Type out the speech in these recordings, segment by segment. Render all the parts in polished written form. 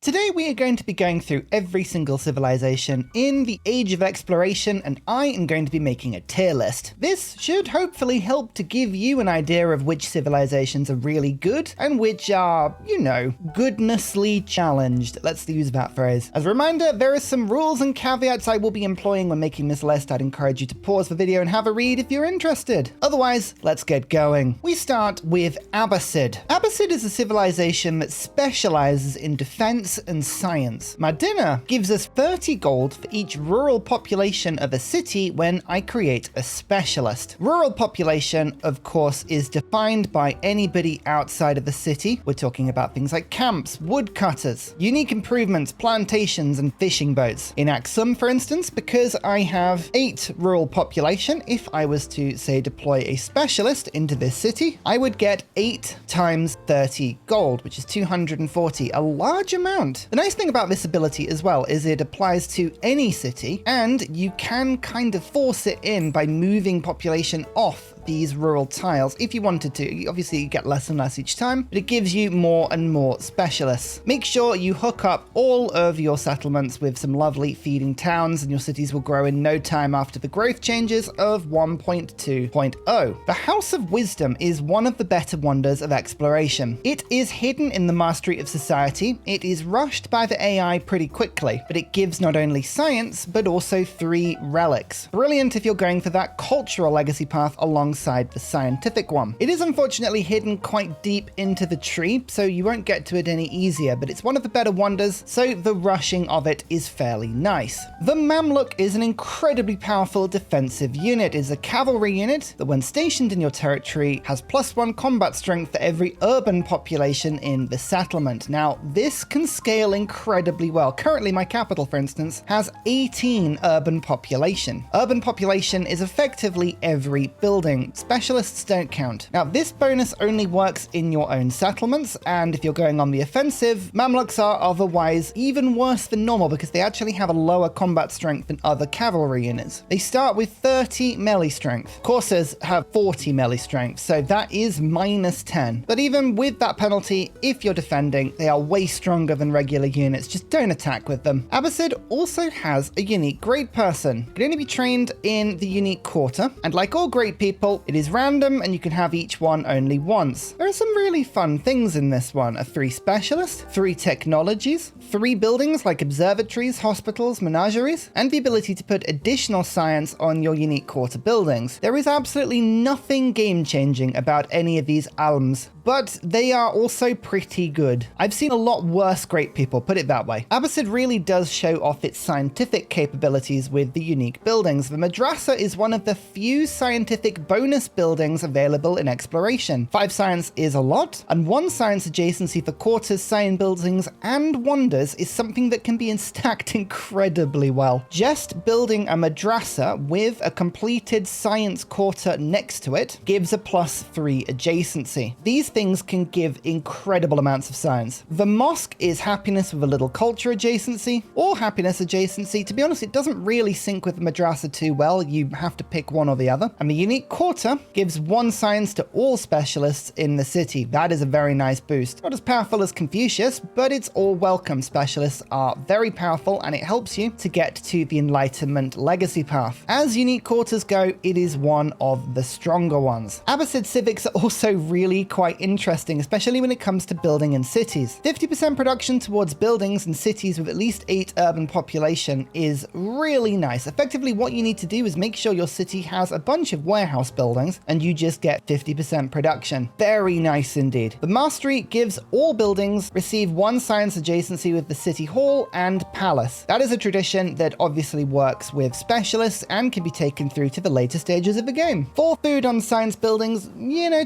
Today we are going to be going through every single civilization in the Age of Exploration, and I am going to be making a tier list. This should hopefully help to give you an idea of which civilizations are really good and which are, goodnessly challenged. Let's use that phrase. As a reminder, there are some rules and caveats I will be employing when making this list. I'd encourage you to pause the video and have a read if you're interested. Otherwise, let's get going. We start with Abbasid. Abbasid is a civilization that specializes in defense and science. My dinner gives us 30 gold for each rural population of a city when I create a specialist. Rural population, of course, is defined by anybody outside of the city. We're talking about things like camps, woodcutters, unique improvements, plantations, and fishing boats. In Axum, for instance, because I have 8 rural population, if I was to, say, deploy a specialist into this city, I would get 8 times 30 gold, which is 240, a large amount. The nice thing about this ability as well is it applies to any city, and you can kind of force it in by moving population off these rural tiles if you wanted to. Obviously you get less and less each time, but it gives you more and more specialists. Make sure you hook up all of your settlements with some lovely feeding towns, and your cities will grow in no time after the growth changes of 1.2.0. The House of Wisdom is one of the better wonders of exploration. It is hidden in the mastery of society. It is rushed by the AI pretty quickly, but it gives not only science but also 3 relics. Brilliant if you're going for that cultural legacy path alongside the scientific one. It is unfortunately hidden quite deep into the tree, so you won't get to it any easier, but it's one of the better wonders, so the rushing of it is fairly nice. The Mamluk is an incredibly powerful defensive unit. It is a cavalry unit that when stationed in your territory has +1 combat strength for every urban population in the settlement. Now, this can scale incredibly well. Currently, my capital, for instance, has 18 urban population. Urban population is effectively every building. Specialists don't count. Now, this bonus only works in your own settlements, and if you're going on the offensive, Mamluks are otherwise even worse than normal because they actually have a lower combat strength than other cavalry units. They start with 30 melee strength. Coursers have 40 melee strength, so that is -10. But even with that penalty, if you're defending, they are way stronger than regular units. Just don't attack with them. Abbasid also has a unique great person. It can only be trained in the unique quarter, and like all great people, it is random and you can have each one only once. There are some really fun things in this one. A 3 specialists, 3 technologies, 3 buildings like observatories, hospitals, menageries, and the ability to put additional science on your unique quarter buildings. There is absolutely nothing game-changing about any of these alms, but they are also pretty good. I've seen a lot worse great people, put it that way. Abbasid really does show off its scientific capabilities with the unique buildings. The Madrasa is one of the few scientific bonus buildings available in exploration. 5 science is a lot, and 1 science adjacency for quarters, science buildings, and wonders is something that can be stacked incredibly well. Just building a Madrasa with a completed science quarter next to it gives a +3 adjacency. These things can give incredible amounts of science. The mosque is happiness with a little culture adjacency, or happiness adjacency. To be honest, it doesn't really sync with the Madrasa too well. You have to pick one or the other. And the unique quarter gives 1 science to all specialists in the city. That is a very nice boost. Not as powerful as Confucius, but it's all welcome. Specialists are very powerful, and it helps you to get to the Enlightenment legacy path. As unique quarters go, it is one of the stronger ones. Abbasid civics are also really quite interesting, especially when it comes to building in cities. 50% production towards buildings in cities with at least 8 urban population is really nice. Effectively, what you need to do is make sure your city has a bunch of warehouse buildings and you just get 50% production. Very nice indeed. The mastery gives all buildings receive 1 science adjacency with the city hall and palace. That is a tradition that obviously works with specialists and can be taken through to the later stages of the game. 4 food on science buildings,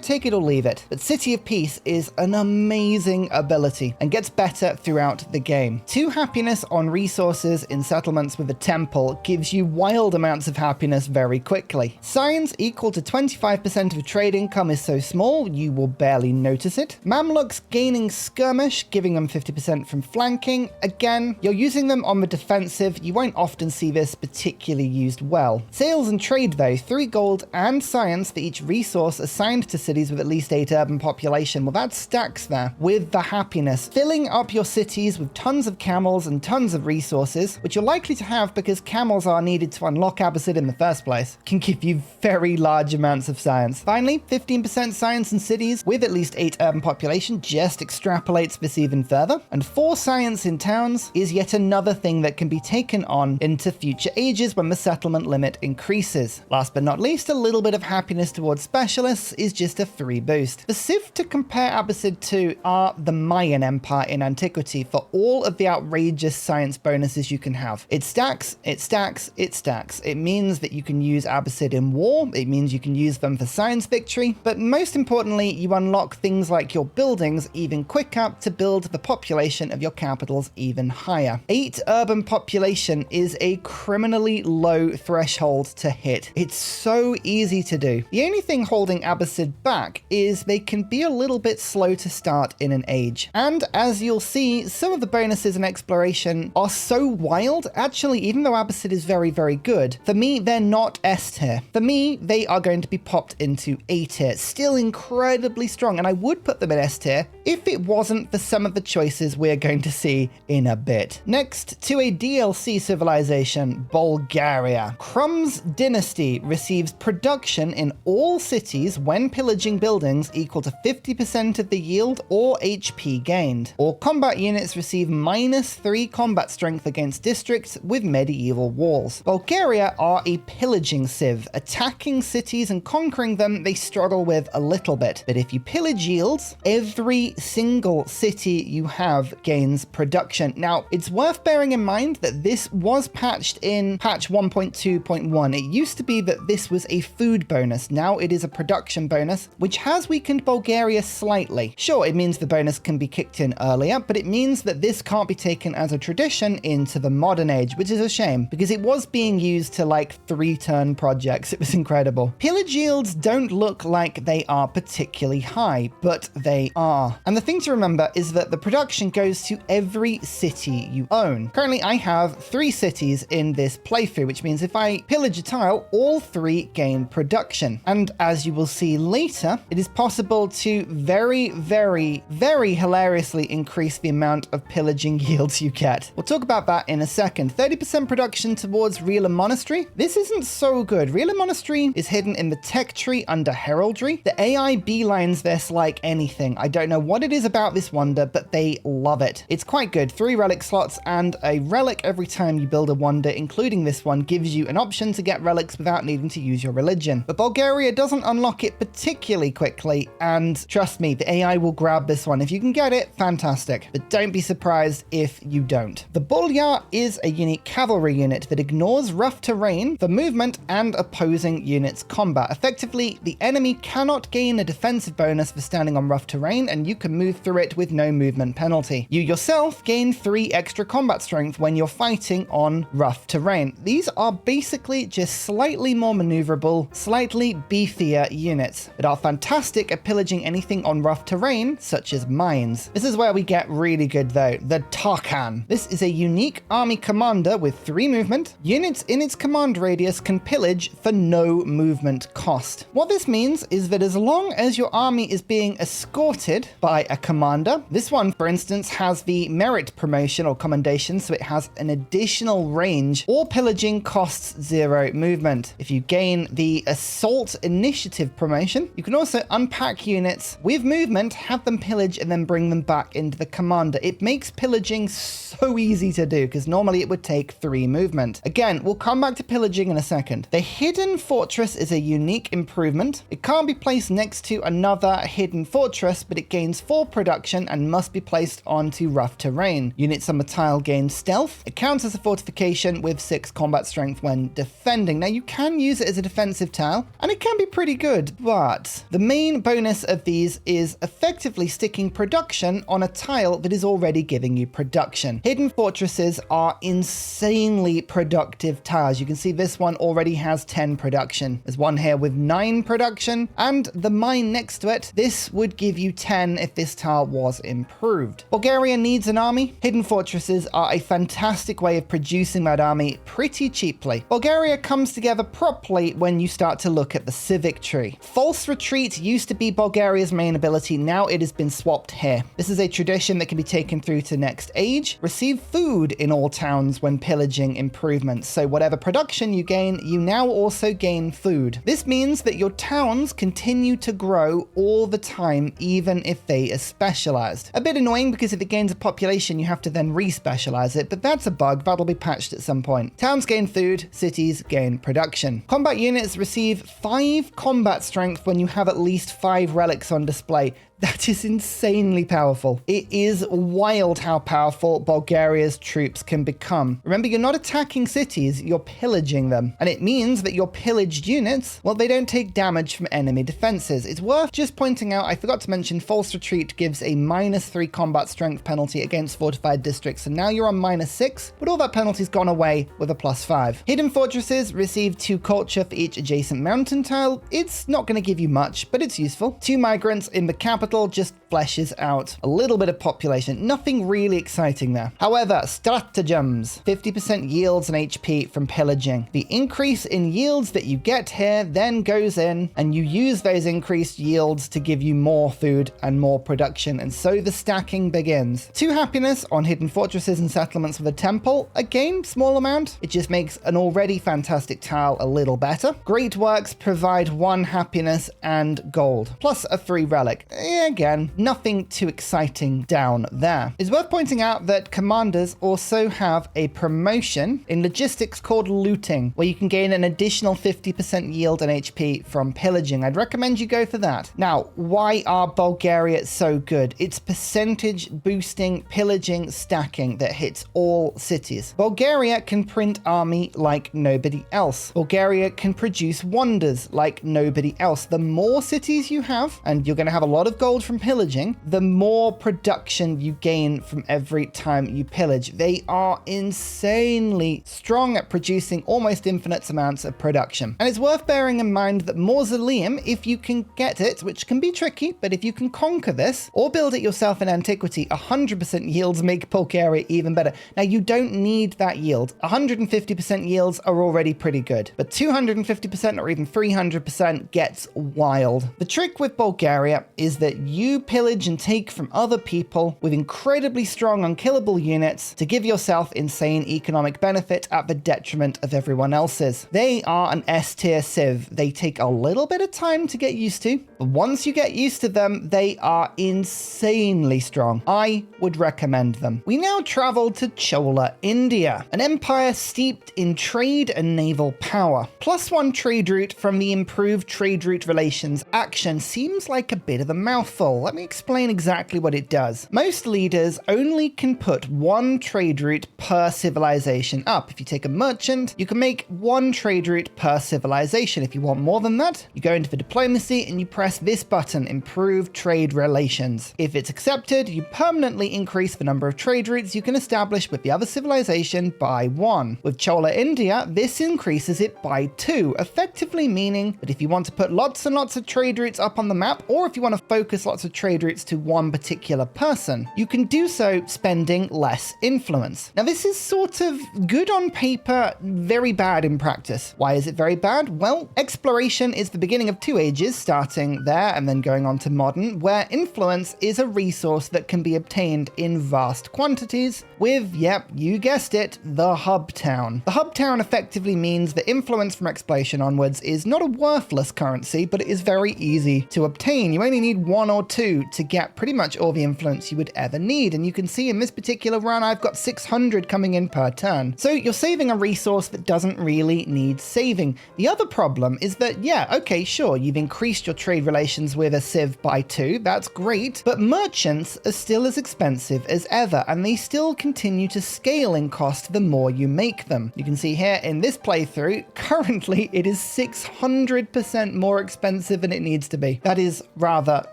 take it or leave it. But City of Peace is an amazing ability and gets better throughout the game. 2 happiness on resources in settlements with a temple gives you wild amounts of happiness very quickly. Science equal to 25% of trade income is so small you will barely notice it. Mamluks gaining skirmish, giving them 50% from flanking. Again, you're using them on the defensive. You won't often see this particularly used well. Sales and trade though, 3 gold and science for each resource assigned to cities with at least 8 urban populations population. Well, that stacks there with the happiness, filling up your cities with tons of camels and tons of resources, which you're likely to have because camels are needed to unlock Abbasid in the first place, can give you very large amounts of science. Finally, 15% science in cities with at least 8 urban population just extrapolates this even further. And 4 science in towns is yet another thing that can be taken on into future ages when the settlement limit increases. Last but not least, a little bit of happiness towards specialists is just a 3 boost. The civ to compare Abbasid to are the Mayan Empire in antiquity for all of the outrageous science bonuses you can have. It stacks, it stacks, it stacks. It means that you can use Abbasid in war, it means you can use them for science victory, but most importantly, you unlock things like your buildings even quicker to build the population of your capitals even higher. 8 urban population is a criminally low threshold to hit. It's so easy to do. The only thing holding Abbasid back is they can be a little bit slow to start in an age. And as you'll see, some of the bonuses in exploration are so wild, actually, even though Abbasid is very, very good, for me, they're not S tier. For me, they are going to be popped into A tier. Still incredibly strong, and I would put them in S tier if it wasn't for some of the choices we're going to see in a bit. Next, to a DLC civilization, Bulgaria. Crumb's dynasty receives production in all cities when pillaging buildings equal to 50% of the yield or HP gained. All combat units receive -3 combat strength against districts with medieval walls. Bulgaria are a pillaging civ. Attacking cities and conquering them they struggle with a little bit, but if you pillage yields, every single city you have gains production. Now, it's worth bearing in mind that this was patched in patch 1.2.1. It used to be that this was a food bonus. Now it is a production bonus, which has weakened Bulgaria slightly. Sure, it means the bonus can be kicked in earlier, but it means that this can't be taken as a tradition into the modern age, which is a shame because it was being used to like 3-turn projects. It was incredible. Pillage yields don't look like they are particularly high, but they are. And the thing to remember is that the production goes to every city you own. Currently, I have 3 cities in this playthrough, which means if I pillage a tile, all 3 gain production. And as you will see later, it is possible to very, very, very hilariously increase the amount of pillaging yields you get. We'll talk about that in a second. 30% production towards Realer Monastery. This isn't so good. Realer Monastery is hidden in the tech tree under heraldry. The AI beelines this like anything. I don't know what it is about this wonder, but they love it. It's quite good. 3 relic slots and a relic every time you build a wonder, including this one, gives you an option to get relics without needing to use your religion. But Bulgaria doesn't unlock it particularly quickly, and trust me, the AI will grab this one. If you can get it, fantastic. But don't be surprised if you don't. The Bulgar is a unique cavalry unit that ignores rough terrain for movement and opposing units' combat. Effectively, the enemy cannot gain a defensive bonus for standing on rough terrain, and you can move through it with no movement penalty. You yourself gain 3 extra combat strength when you're fighting on rough terrain. These are basically just slightly more maneuverable, slightly beefier units that are fantastic at pillaging anything on rough terrain, such as mines. This is where we get really good though, the Tarkan. This is a unique army commander with 3 movement. Units in its command radius can pillage for no movement cost. What this means is that as long as your army is being escorted by a commander, this one, for instance, has the merit promotion or commendation, so it has an additional range. All pillaging costs 0 movement. If you gain the assault initiative promotion, you can also unpack units with movement, have them pillage, and then bring them back into the commander. It makes pillaging so easy to do because normally it would take 3 movement. Again, we'll come back to pillaging in a second. The hidden fortress is a unique improvement. It can't be placed next to another hidden fortress, but it gains 4 production and must be placed onto rough terrain. Units on the tile gain stealth. It counts as a fortification with 6 combat strength when defending. Now you can use it as a defensive tile and it can be pretty good, but the main bonus of these is effectively sticking production on a tile that is already giving you production. Hidden fortresses are insanely productive tiles. You can see this one already has 10 production. There's one here with 9 production, and the mine next to it, this would give you 10 if this tile was improved. Bulgaria needs an army. Hidden fortresses are a fantastic way of producing that army pretty cheaply. Bulgaria comes together properly when you start to look at the civic tree. False Retreat used to be Bulgaria Bulgaria's main ability, now it has been swapped here. This is a tradition that can be taken through to next age. Receive food in all towns when pillaging improvements. So whatever production you gain, you now also gain food. This means that your towns continue to grow all the time, even if they are specialized. A bit annoying because if it gains a population, you have to then re-specialize it, but that's a bug. That'll be patched at some point. Towns gain food, cities gain production. Combat units receive 5 combat strength when you have at least 5 relics on display. That is insanely powerful. It is wild how powerful Bulgaria's troops can become. Remember, you're not attacking cities, you're pillaging them. And it means that your pillaged units, well, they don't take damage from enemy defenses. It's worth just pointing out, I forgot to mention, False Retreat gives a -3 combat strength penalty against fortified districts, and now you're on -6, but all that penalty's gone away with a +5. Hidden fortresses receive 2 culture for each adjacent mountain tile. It's not going to give you much, but it's useful. 2 migrants in the capital just fleshes out a little bit of population. Nothing really exciting there. However, stratagems, 50% yields and HP from pillaging. The increase in yields that you get here then goes in and you use those increased yields to give you more food and more production, and so the stacking begins. 2 happiness on hidden fortresses and settlements with a temple. Again, small amount. It just makes an already fantastic tile a little better. Great works provide 1 happiness and gold, plus a free relic. Again, nothing too exciting down there. It's worth pointing out that commanders also have a promotion in logistics called looting, where you can gain an additional 50% yield and HP from pillaging. I'd recommend you go for that. Now, why are Bulgaria so good? It's percentage boosting, pillaging, stacking that hits all cities. Bulgaria can print army like nobody else. Bulgaria can produce wonders like nobody else. The more cities you have, and you're going to have a lot of gold from pillaging, the more production you gain from every time you pillage. They are insanely strong at producing almost infinite amounts of production. And it's worth bearing in mind that Mausoleum, if you can get it, which can be tricky, but if you can conquer this or build it yourself in antiquity, 100% yields make Bulgaria even better. Now, you don't need that yield. 150% yields are already pretty good, but 250% or even 300% gets wild. The trick with Bulgaria is that you pillage and take from other people with incredibly strong unkillable units to give yourself insane economic benefit at the detriment of everyone else's. They are an S-tier civ. They take a little bit of time to get used to, but once you get used to them, they are insanely strong. I would recommend them. We now travel to Chola India, an empire steeped in trade and naval power. +1 trade route from the improved trade route relations action seems like a bit of a mouthful. Let me explain exactly what it does. Most leaders only can put 1 trade route per civilization up. If you take a merchant, you can make 1 trade route per civilization. If you want more than that, you go into the diplomacy and you press this button, improve trade relations. If it's accepted, you permanently increase the number of trade routes you can establish with the other civilization by 1. With Chola India, this increases it by 2, effectively meaning that if you want to put lots and lots of trade routes up on the map, or if you want to focus lots of trade routes to one particular person, you can do so spending less influence. Now, this is sort of good on paper, very bad in practice. Why is it very bad? Well, exploration is the beginning of 2 ages, starting there and then going on to modern, where influence is a resource that can be obtained in vast quantities with, yep, you guessed it, the hub town. The hub town effectively means that influence from exploration onwards is not a worthless currency, but it is very easy to obtain. You only need 1 or 2 to get pretty much all the influence you would ever need. And you can see in this particular run, I've got 600 coming in per turn. So you're saving a resource that doesn't really need saving. The other problem is that, yeah, okay, sure, you've increased your trade relations with a civ by 2. That's great. But merchants are still as expensive as ever, and they still continue to scale in cost the more you make them. You can see here in this playthrough, currently it is 600% more expensive than it needs to be. That is rather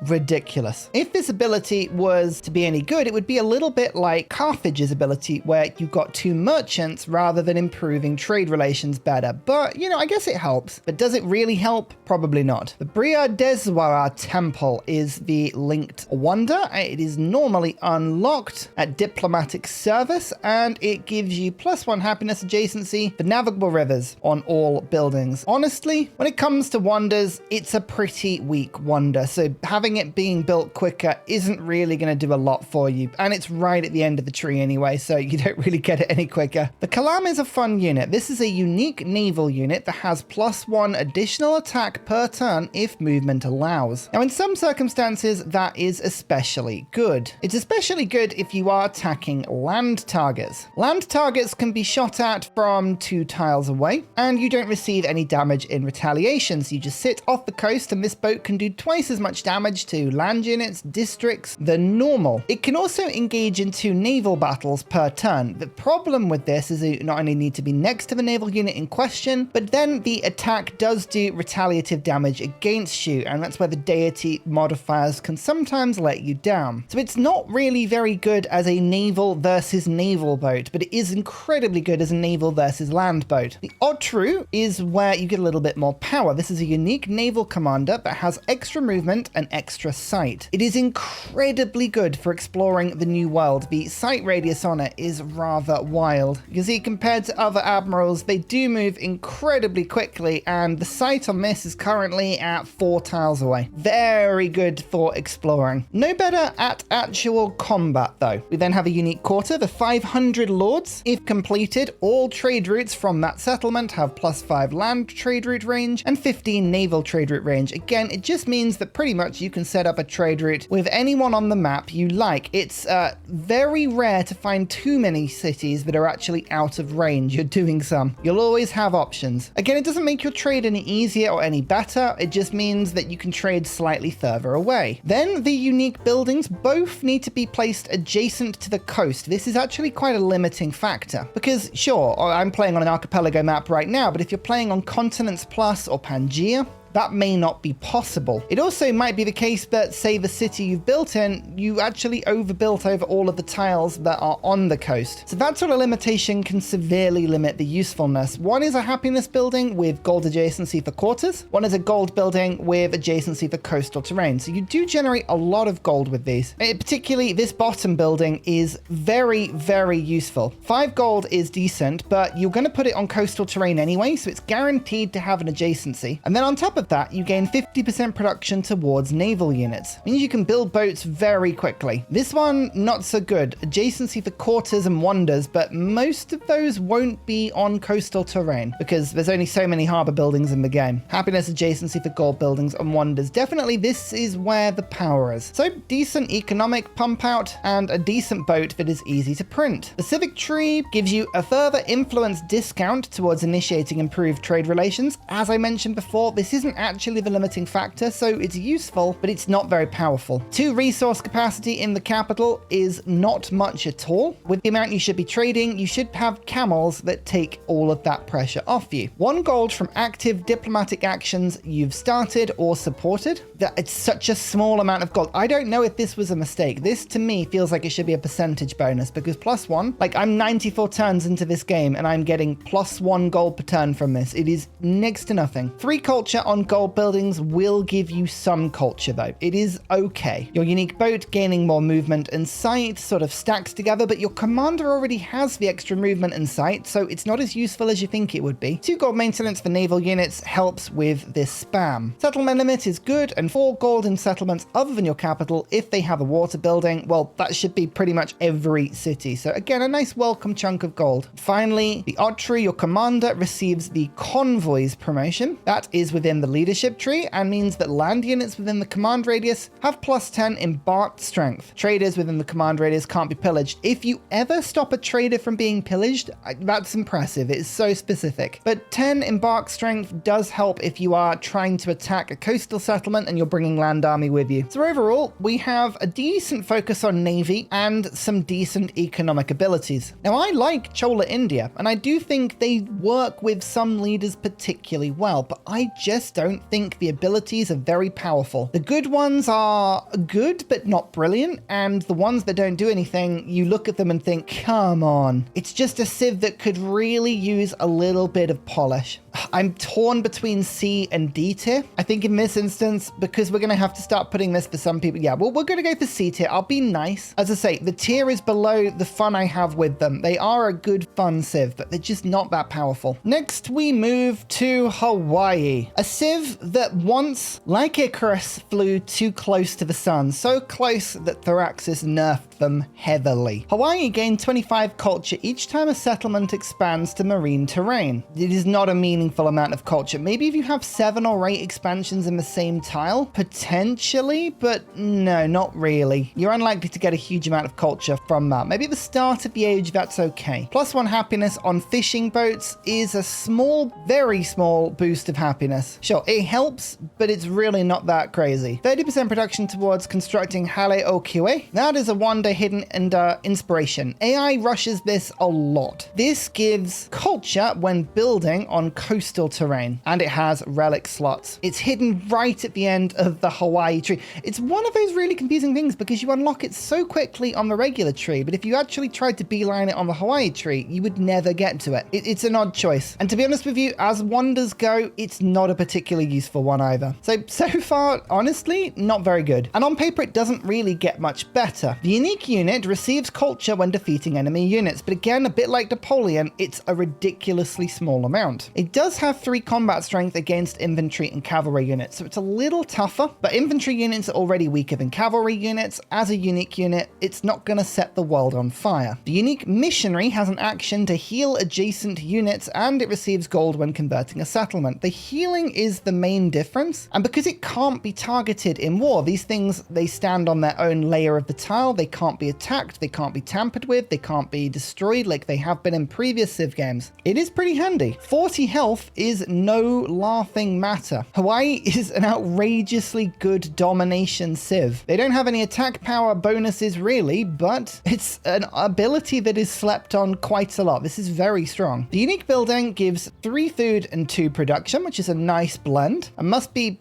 ridiculous. ridiculous. If this ability was to be any good, it would be a little bit like Carthage's ability, where you got 2 merchants rather than improving trade relations better. But, you know, I guess it helps. But does it really help? Probably not. The Briardeswara Temple is the linked wonder. It is normally unlocked at diplomatic service, and it gives you +1 happiness adjacency for navigable rivers on all buildings. Honestly, when it comes to wonders, it's a pretty weak wonder, so having it being built quicker isn't really going to do a lot for you, and it's right at the end of the tree anyway, so you don't really get it any quicker. The Kalam is a fun unit. This is a unique naval unit that has +1 additional attack per turn if movement allows. Now, in some circumstances, that is especially good. It's especially good if you are attacking land targets. Land targets can be shot at from 2 tiles away, and you don't receive any damage in retaliation, so you just sit off the coast, and this boat can do twice as much damage to land units, districts than normal. It can also engage in 2 naval battles per turn. The problem with this is you not only need to be next to the naval unit in question, but then the attack does do retaliative damage against you, and that's where the Deity modifiers can sometimes let you down. So it's not really very good as a naval versus naval boat, but it is incredibly good as a naval versus land boat. The Otru is where you get a little bit more power. This is a unique naval commander that has extra movement and extra sight. It is incredibly good for exploring the new world. The sight radius on it is rather wild. You can see, compared to other admirals, they do move incredibly quickly, and the sight on this is currently at 4 tiles away. Very good for exploring. No better at actual combat though. We then have a unique quarter, the 500 Lords. If completed, all trade routes from that settlement have +5 land trade route range and 15 naval trade route range. Again, it just means that pretty much you can set up a trade route with anyone on the map you like. It's very rare to find too many cities that are actually out of range. You're doing some. You'll always have options. Again, it doesn't make your trade any easier or any better. It just means that you can trade slightly further away. Then the unique buildings both need to be placed adjacent to the coast. This is actually quite a limiting factor because sure, I'm playing on an archipelago map right now, but if you're playing on Continents Plus or Pangaea, that may not be possible. It also might be the case that, say, the city you've built in, you actually overbuilt over all of the tiles that are on the coast. So that sort of limitation can severely limit the usefulness. One is a happiness building with gold adjacency for quarters. One is a gold building with adjacency for coastal terrain. So you do generate a lot of gold with these. Particularly this bottom building is very, very useful. 5 gold is decent, but you're going to put it on coastal terrain anyway, so it's guaranteed to have an adjacency. And then on top of that, you gain 50% production towards naval units. It means you can build boats very quickly. This one, not so good. Adjacency for quarters and wonders, but most of those won't be on coastal terrain because there's only so many harbor buildings in the game. Happiness adjacency for gold buildings and wonders. Definitely this is where the power is. So decent economic pump out and a decent boat that is easy to print. The civic tree gives you a further influence discount towards initiating improved trade relations. As I mentioned before, this isn't actually the limiting factor, so it's useful, but it's not very powerful. 2 resource capacity in the capital is not much at all. With the amount you should be trading, you should have camels that take all of that pressure off you. 1 gold from active diplomatic actions you've started or supported. That it's such a small amount of gold. I don't know if this was a mistake. This to me feels like it should be a percentage bonus because +1, like I'm 94 turns into this game and I'm getting +1 gold per turn from this. It is next to nothing. 3 culture on gold buildings will give you some culture though. It is okay. Your unique boat gaining more movement and sight sort of stacks together, but your commander already has the extra movement and sight, so it's not as useful as you think it would be. 2 gold maintenance for naval units helps with this spam. Settlement limit is good, and 4 gold in settlements other than your capital if they have a water building. Well, that should be pretty much every city. So again, a nice welcome chunk of gold. Finally, the Otru, your commander, receives the convoys promotion. That is within the leadership tree and means that land units within the command radius have +10 embarked strength. Traders within the command radius can't be pillaged. If you ever stop a trader from being pillaged, that's impressive. It is so specific. But 10 embarked strength does help if you are trying to attack a coastal settlement and you're bringing land army with you. So overall, we have a decent focus on navy and some decent economic abilities. Now, I like Chola India, and I do think they work with some leaders particularly well, but I just don't think the abilities are very powerful. The good ones are good, but not brilliant, and the ones that don't do anything, you look at them and think, come on. It's just a civ that could really use a little bit of polish. I'm torn between C and D tier. I think in this instance, because we're going to have to start putting this for some people. Yeah, well, we're going to go for C tier. I'll be nice. As I say, the tier is below the fun I have with them. They are a good fun civ, but they're just not that powerful. Next, we move to Hawaii. A civ that once, like Icarus, flew too close to the sun. So close that Thraxis nerfed them heavily. Hawaii gained 25 culture each time a settlement expands to marine terrain. It is not a meaningful amount of culture. Maybe if you have 7 or 8 expansions in the same tile, potentially, but no, not really. You're unlikely to get a huge amount of culture from that. Maybe at the start of the age, that's okay. +1 happiness on fishing boats is a small, very small boost of happiness. Sure, it helps, but it's really not that crazy. 30% production towards constructing Hale Okiwe. That is a wonder hidden under inspiration. AI rushes this a lot. This gives culture when building on coastal terrain, and it has relic slots. It's hidden right at the end of the Hawaii tree. It's one of those really confusing things because you unlock it so quickly on the regular tree, but if you actually tried to beeline it on the Hawaii tree, you would never get to it. It's an odd choice. And to be honest with you, as wonders go, it's not a particularly useful one either. So far, honestly, not very good. And on paper, it doesn't really get much better. The unique unit receives culture when defeating enemy units, but again, a bit like Napoleon, it's a ridiculously small amount. It does have 3 combat strength against infantry and cavalry units, so it's a little tougher, but infantry units are already weaker than cavalry units. As a unique unit, it's not going to set the world on fire. The unique missionary has an action to heal adjacent units, and it receives gold when converting a settlement. The healing is the main difference, and because it can't be targeted in war, these things, they stand on their own layer of the tile. They can't be attacked, they can't be tampered with, they can't be destroyed like they have been in previous Civ games. It is pretty handy. 40 health is no laughing matter. Hawaii is an outrageously good domination Civ. They don't have any attack power bonuses really, but it's an ability that is slept on quite a lot. This is very strong. The unique building gives 3 food and 2 production, which is a nice blend, and must be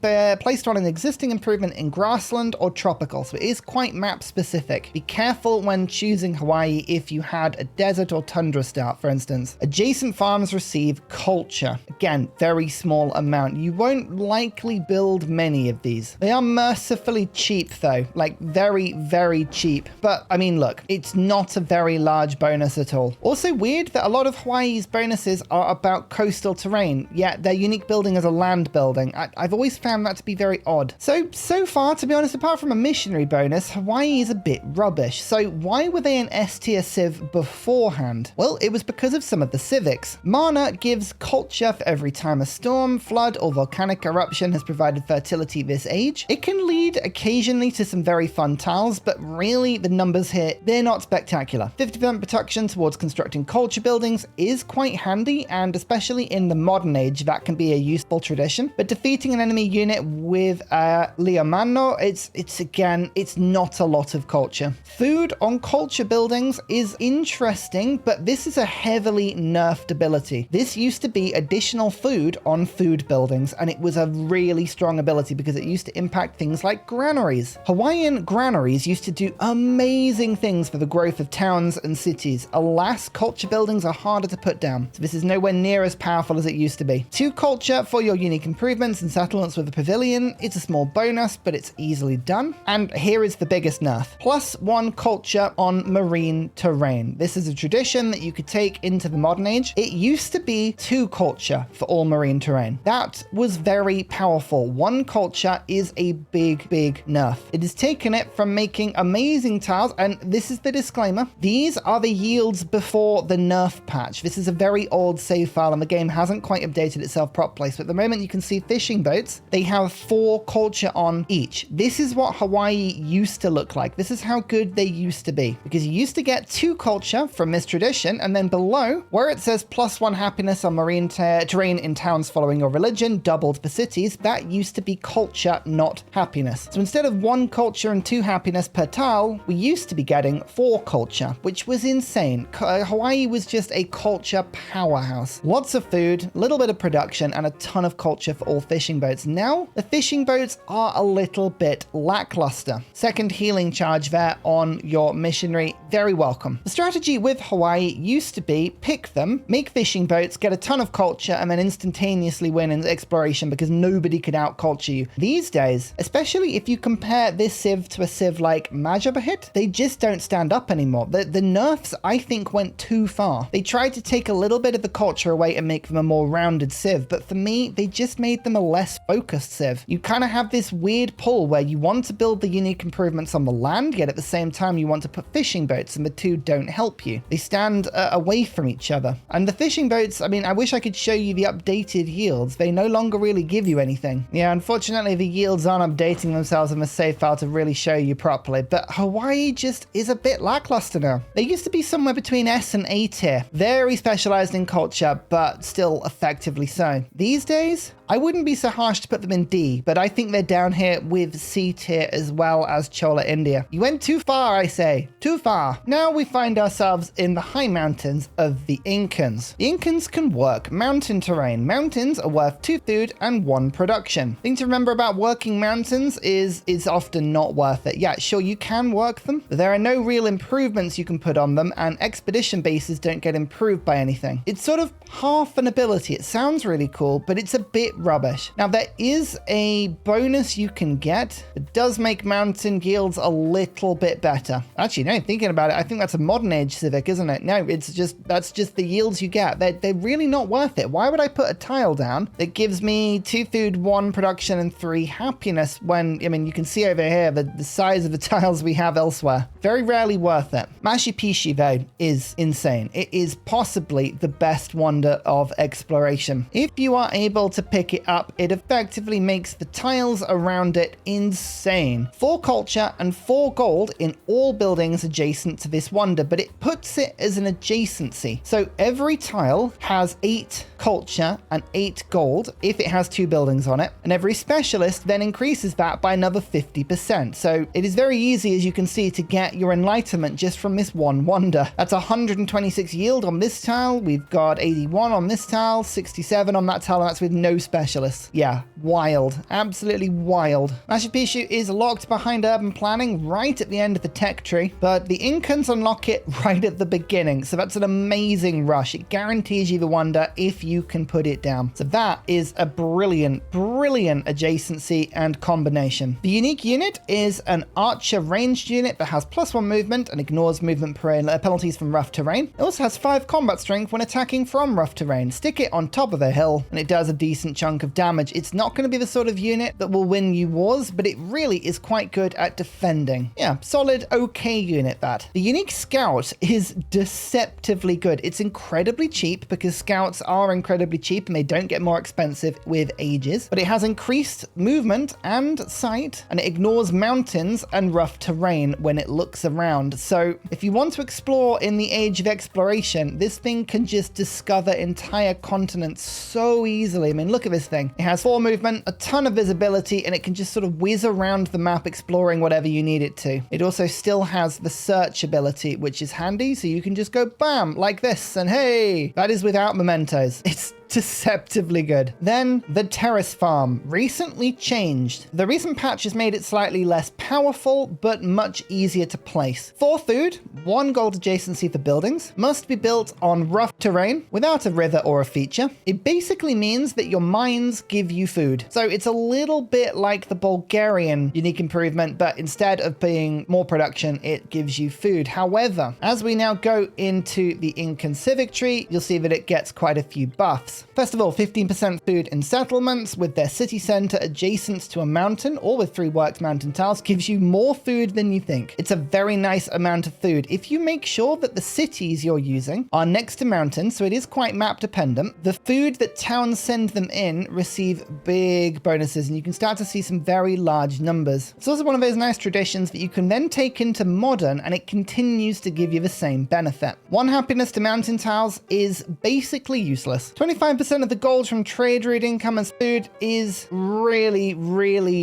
placed on an existing improvement in grassland or tropical, so it is quite map specific. Be careful when choosing Hawaii if you had a desert or tundra start, for instance. Adjacent farms receive culture. Again, very small amount. You won't likely build many of these. They are mercifully cheap though, like very, very cheap. But I mean, look, it's not a very large bonus at all. Also weird that a lot of Hawaii's bonuses are about coastal terrain, yet their unique building is a land building. I've always found that to be very odd. So far, to be honest, apart from a missionary bonus, Hawaii is a bit rubbish. So why were they an S tier Civ beforehand? Well, it was because of some of the civics. Mana gives culture for every time a storm, flood, or volcanic eruption has provided fertility this age. It can lead occasionally to some very fun tiles, but really the numbers here, they're not spectacular. 50% protection towards constructing culture buildings is quite handy, and especially in the modern age, that can be a useful tradition. But defeating an enemy unit with Liamano, it's not a lot of culture. Food on culture buildings is interesting, but this is a heavily nerfed ability. This used to be additional food on food buildings, and it was a really strong ability because it used to impact things like granaries. Hawaiian granaries used to do amazing things for the growth of towns and cities. Alas, culture buildings are harder to put down, so this is nowhere near as powerful as it used to be. 2 culture for your unique improvements and settlements with a pavilion. It's a small bonus, but it's easily done. And here is the biggest nerf. +1 culture on marine terrain. This is a tradition that you could take into the modern age. It used to be 2 culture for all marine terrain. That was very powerful. 1 culture is a big nerf. It has taken it from making amazing tiles, and this is the disclaimer. These are the yields before the nerf patch. This is a very old save file, and the game hasn't quite updated itself properly. So at the moment you can see fishing boats, they have 4 culture on each. This is what Hawaii used to look like. This is how good did they used to be? Because you used to get 2 culture from this tradition, and then below, where it says +1 happiness on marine terrain in towns following your religion, doubled for cities, that used to be culture, not happiness. So instead of 1 culture and 2 happiness per tile, we used to be getting 4 culture, which was insane. Hawaii was just a culture powerhouse. Lots of food, a little bit of production, and a ton of culture for all fishing boats. Now, the fishing boats are a little bit lackluster. Second healing charge there on your missionary, very welcome. The strategy with Hawaii used to be pick them, make fishing boats, get a ton of culture, and then instantaneously win in exploration because nobody could out-culture you. These days, especially if you compare this civ to a civ like Majapahit, they just don't stand up anymore. The nerfs, I think, went too far. They tried to take a little bit of the culture away and make them a more rounded civ, but for me, they just made them a less focused civ. You kind of have this weird pull where you want to build the unique improvements on the land, yet at the same time you want to put fishing boats, and the two don't help you. They stand away from each other. And the fishing boats, I mean, I wish I could show you the updated yields. They no longer really give you anything. Yeah, unfortunately, the yields aren't updating themselves in the save file to really show you properly, but Hawaii just is a bit lackluster now. They used to be somewhere between S and A tier, very specialized in culture, but still effectively so. These days, I wouldn't be so harsh to put them in D, but I think they're down here with C tier as well as Chola India. You went too far, I say. Too far. Now we find ourselves in the high mountains of the Incans. The Incans can work mountain terrain. Mountains are worth 2 food and 1 production. Thing to remember about working mountains is it's often not worth it. Yeah, sure, you can work them, but there are no real improvements you can put on them, and expedition bases don't get improved by anything. It's sort of half an ability. It sounds really cool, but it's a bit rubbish. Now, there is a bonus you can get that does make mountain yields a little bit better. Actually, no, thinking about it, I think that's a modern age civic, isn't it? No, that's just the yields you get. They're really not worth it. Why would I put a tile down that gives me 2 food, 1 production, and 3 happiness when, I mean, you can see over here the size of the tiles we have elsewhere. Very rarely worth it. Majapahit, though, is insane. It is possibly the best wonder of exploration. If you are able to pick it up, it effectively makes the tiles around it insane. 4 culture and 4 gold in all buildings adjacent to this wonder, but it puts it as an adjacency. So every tile has 8 culture and 8 gold if it has 2 buildings on it, and every specialist then increases that by another 50%. So it is very easy, as you can see, to get your enlightenment just from this one wonder. That's 126 yield on this tile. We've got 81 on this tile, 67 on that tile, and that's with no specialists. Yeah, wild. Absolutely wild. Majapahit is locked behind urban planning right at the end of the tech tree, but the Incans unlock it right at the beginning. So that's an amazing rush. It guarantees you the wonder if you can put it down. So that is a brilliant adjacency and combination. The unique unit is an archer ranged unit that has +1 movement and ignores movement penalties from rough terrain. It also has 5 combat strength when attacking from rough terrain. Stick it on top of a hill and it does a decent chunk of damage. It's not going to be the sort of unit that will win you wars, but it really is quite good at defending. Yeah, solid, okay unit that. The unique scout is deceptively good. It's incredibly cheap because scouts are incredibly cheap and they don't get more expensive with ages, but it has increased movement and sight, and it ignores mountains and rough terrain when it looks around. So if you want to explore in the age of exploration, this thing can just discover entire continents so easily. I mean, look at this thing. It has 4 movement, a ton of visibility, and it can just sort of whiz around the map exploring whatever you need it to. It also still has the search ability, which is handy, so you can just go bam, like this, and hey, that is without mementos. It's deceptively good. Then the terrace farm recently changed. The recent patch has made it slightly less powerful, but much easier to place. 4 food, 1 gold adjacency for buildings, must be built on rough terrain without a river or a feature. It basically means that your mines give you food. So it's a little bit like the Bulgarian unique improvement, but instead of being more production, it gives you food. However, as we now go into the Incan civic tree, you'll see that it gets quite a few buffs. this. First of all, 15% food in settlements with their city center adjacent to a mountain or with 3 worked mountain tiles gives you more food than you think. It's a very nice amount of food. If you make sure that the cities you're using are next to mountains, so it is quite map dependent, the food that towns send them in receive big bonuses, and you can start to see some very large numbers. It's also one of those nice traditions that you can then take into modern, and it continues to give you the same benefit. 1 happiness to mountain tiles is basically useless. 25% of the gold from trade route income as food is really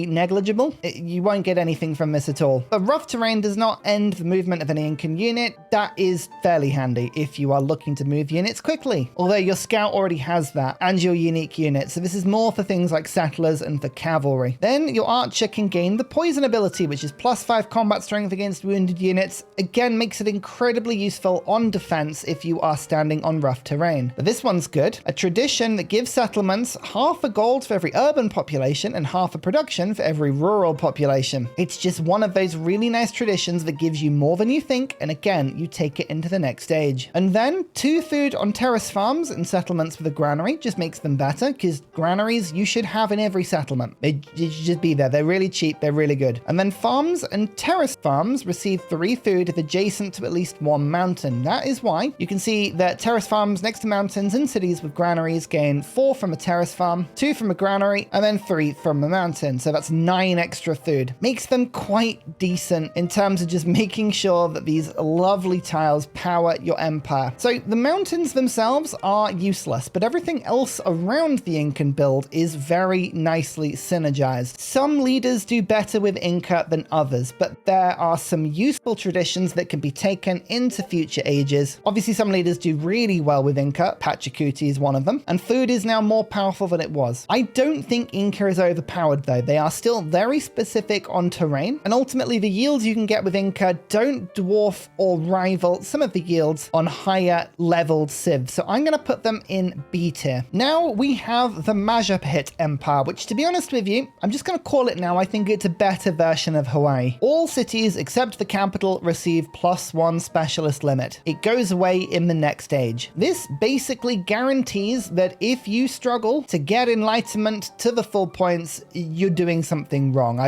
negligible. You won't get anything from this at all. But rough terrain does not end the movement of an Incan unit. That is fairly handy if you are looking to move units quickly. Although your scout already has that and your unique unit, so this is more for things like settlers and for cavalry. Then your archer can gain the poison ability, which is +5 combat strength against wounded units. Again, makes it incredibly useful on defense if you are standing on rough terrain. But this one's good. A tradition that gives settlements half a gold for every urban population and half a production for every rural population. It's just one of those really nice traditions that gives you more than you think, and again, you take it into the next stage. And then 2 food on terrace farms and settlements with a granary just makes them better, because granaries you should have in every settlement. They should just be there. They're really cheap. They're really good. And then farms and terrace farms receive 3 food if adjacent to at least 1 mountain. That is why you can see that terrace farms next to mountains and cities with granaries gain 4 from a terrace farm, 2 from a granary, and then 3 from a mountain. So that's 9 extra food. Makes them quite decent in terms of just making sure that these lovely tiles power your empire. So the mountains themselves are useless, but everything else around the Incan build is very nicely synergized. Some leaders do better with Inca than others, but there are some useful traditions that can be taken into future ages. Obviously, some leaders do really well with Inca. Pachacuti is one of them, and food is now more powerful than it was. I don't think Inca is overpowered though. They are still very specific on terrain, and ultimately the yields you can get with Inca don't dwarf or rival some of the yields on higher leveled civs. So I'm going to put them in B tier. Now we have the Majapahit Empire, which, to be honest with you, I'm just going to call it now. I think it's a better version of Hawaii. All cities except the capital receive +1 specialist limit. It goes away in the next age. This basically guarantees that if you struggle to get enlightenment to the full points, you're doing something wrong.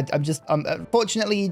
Unfortunately, it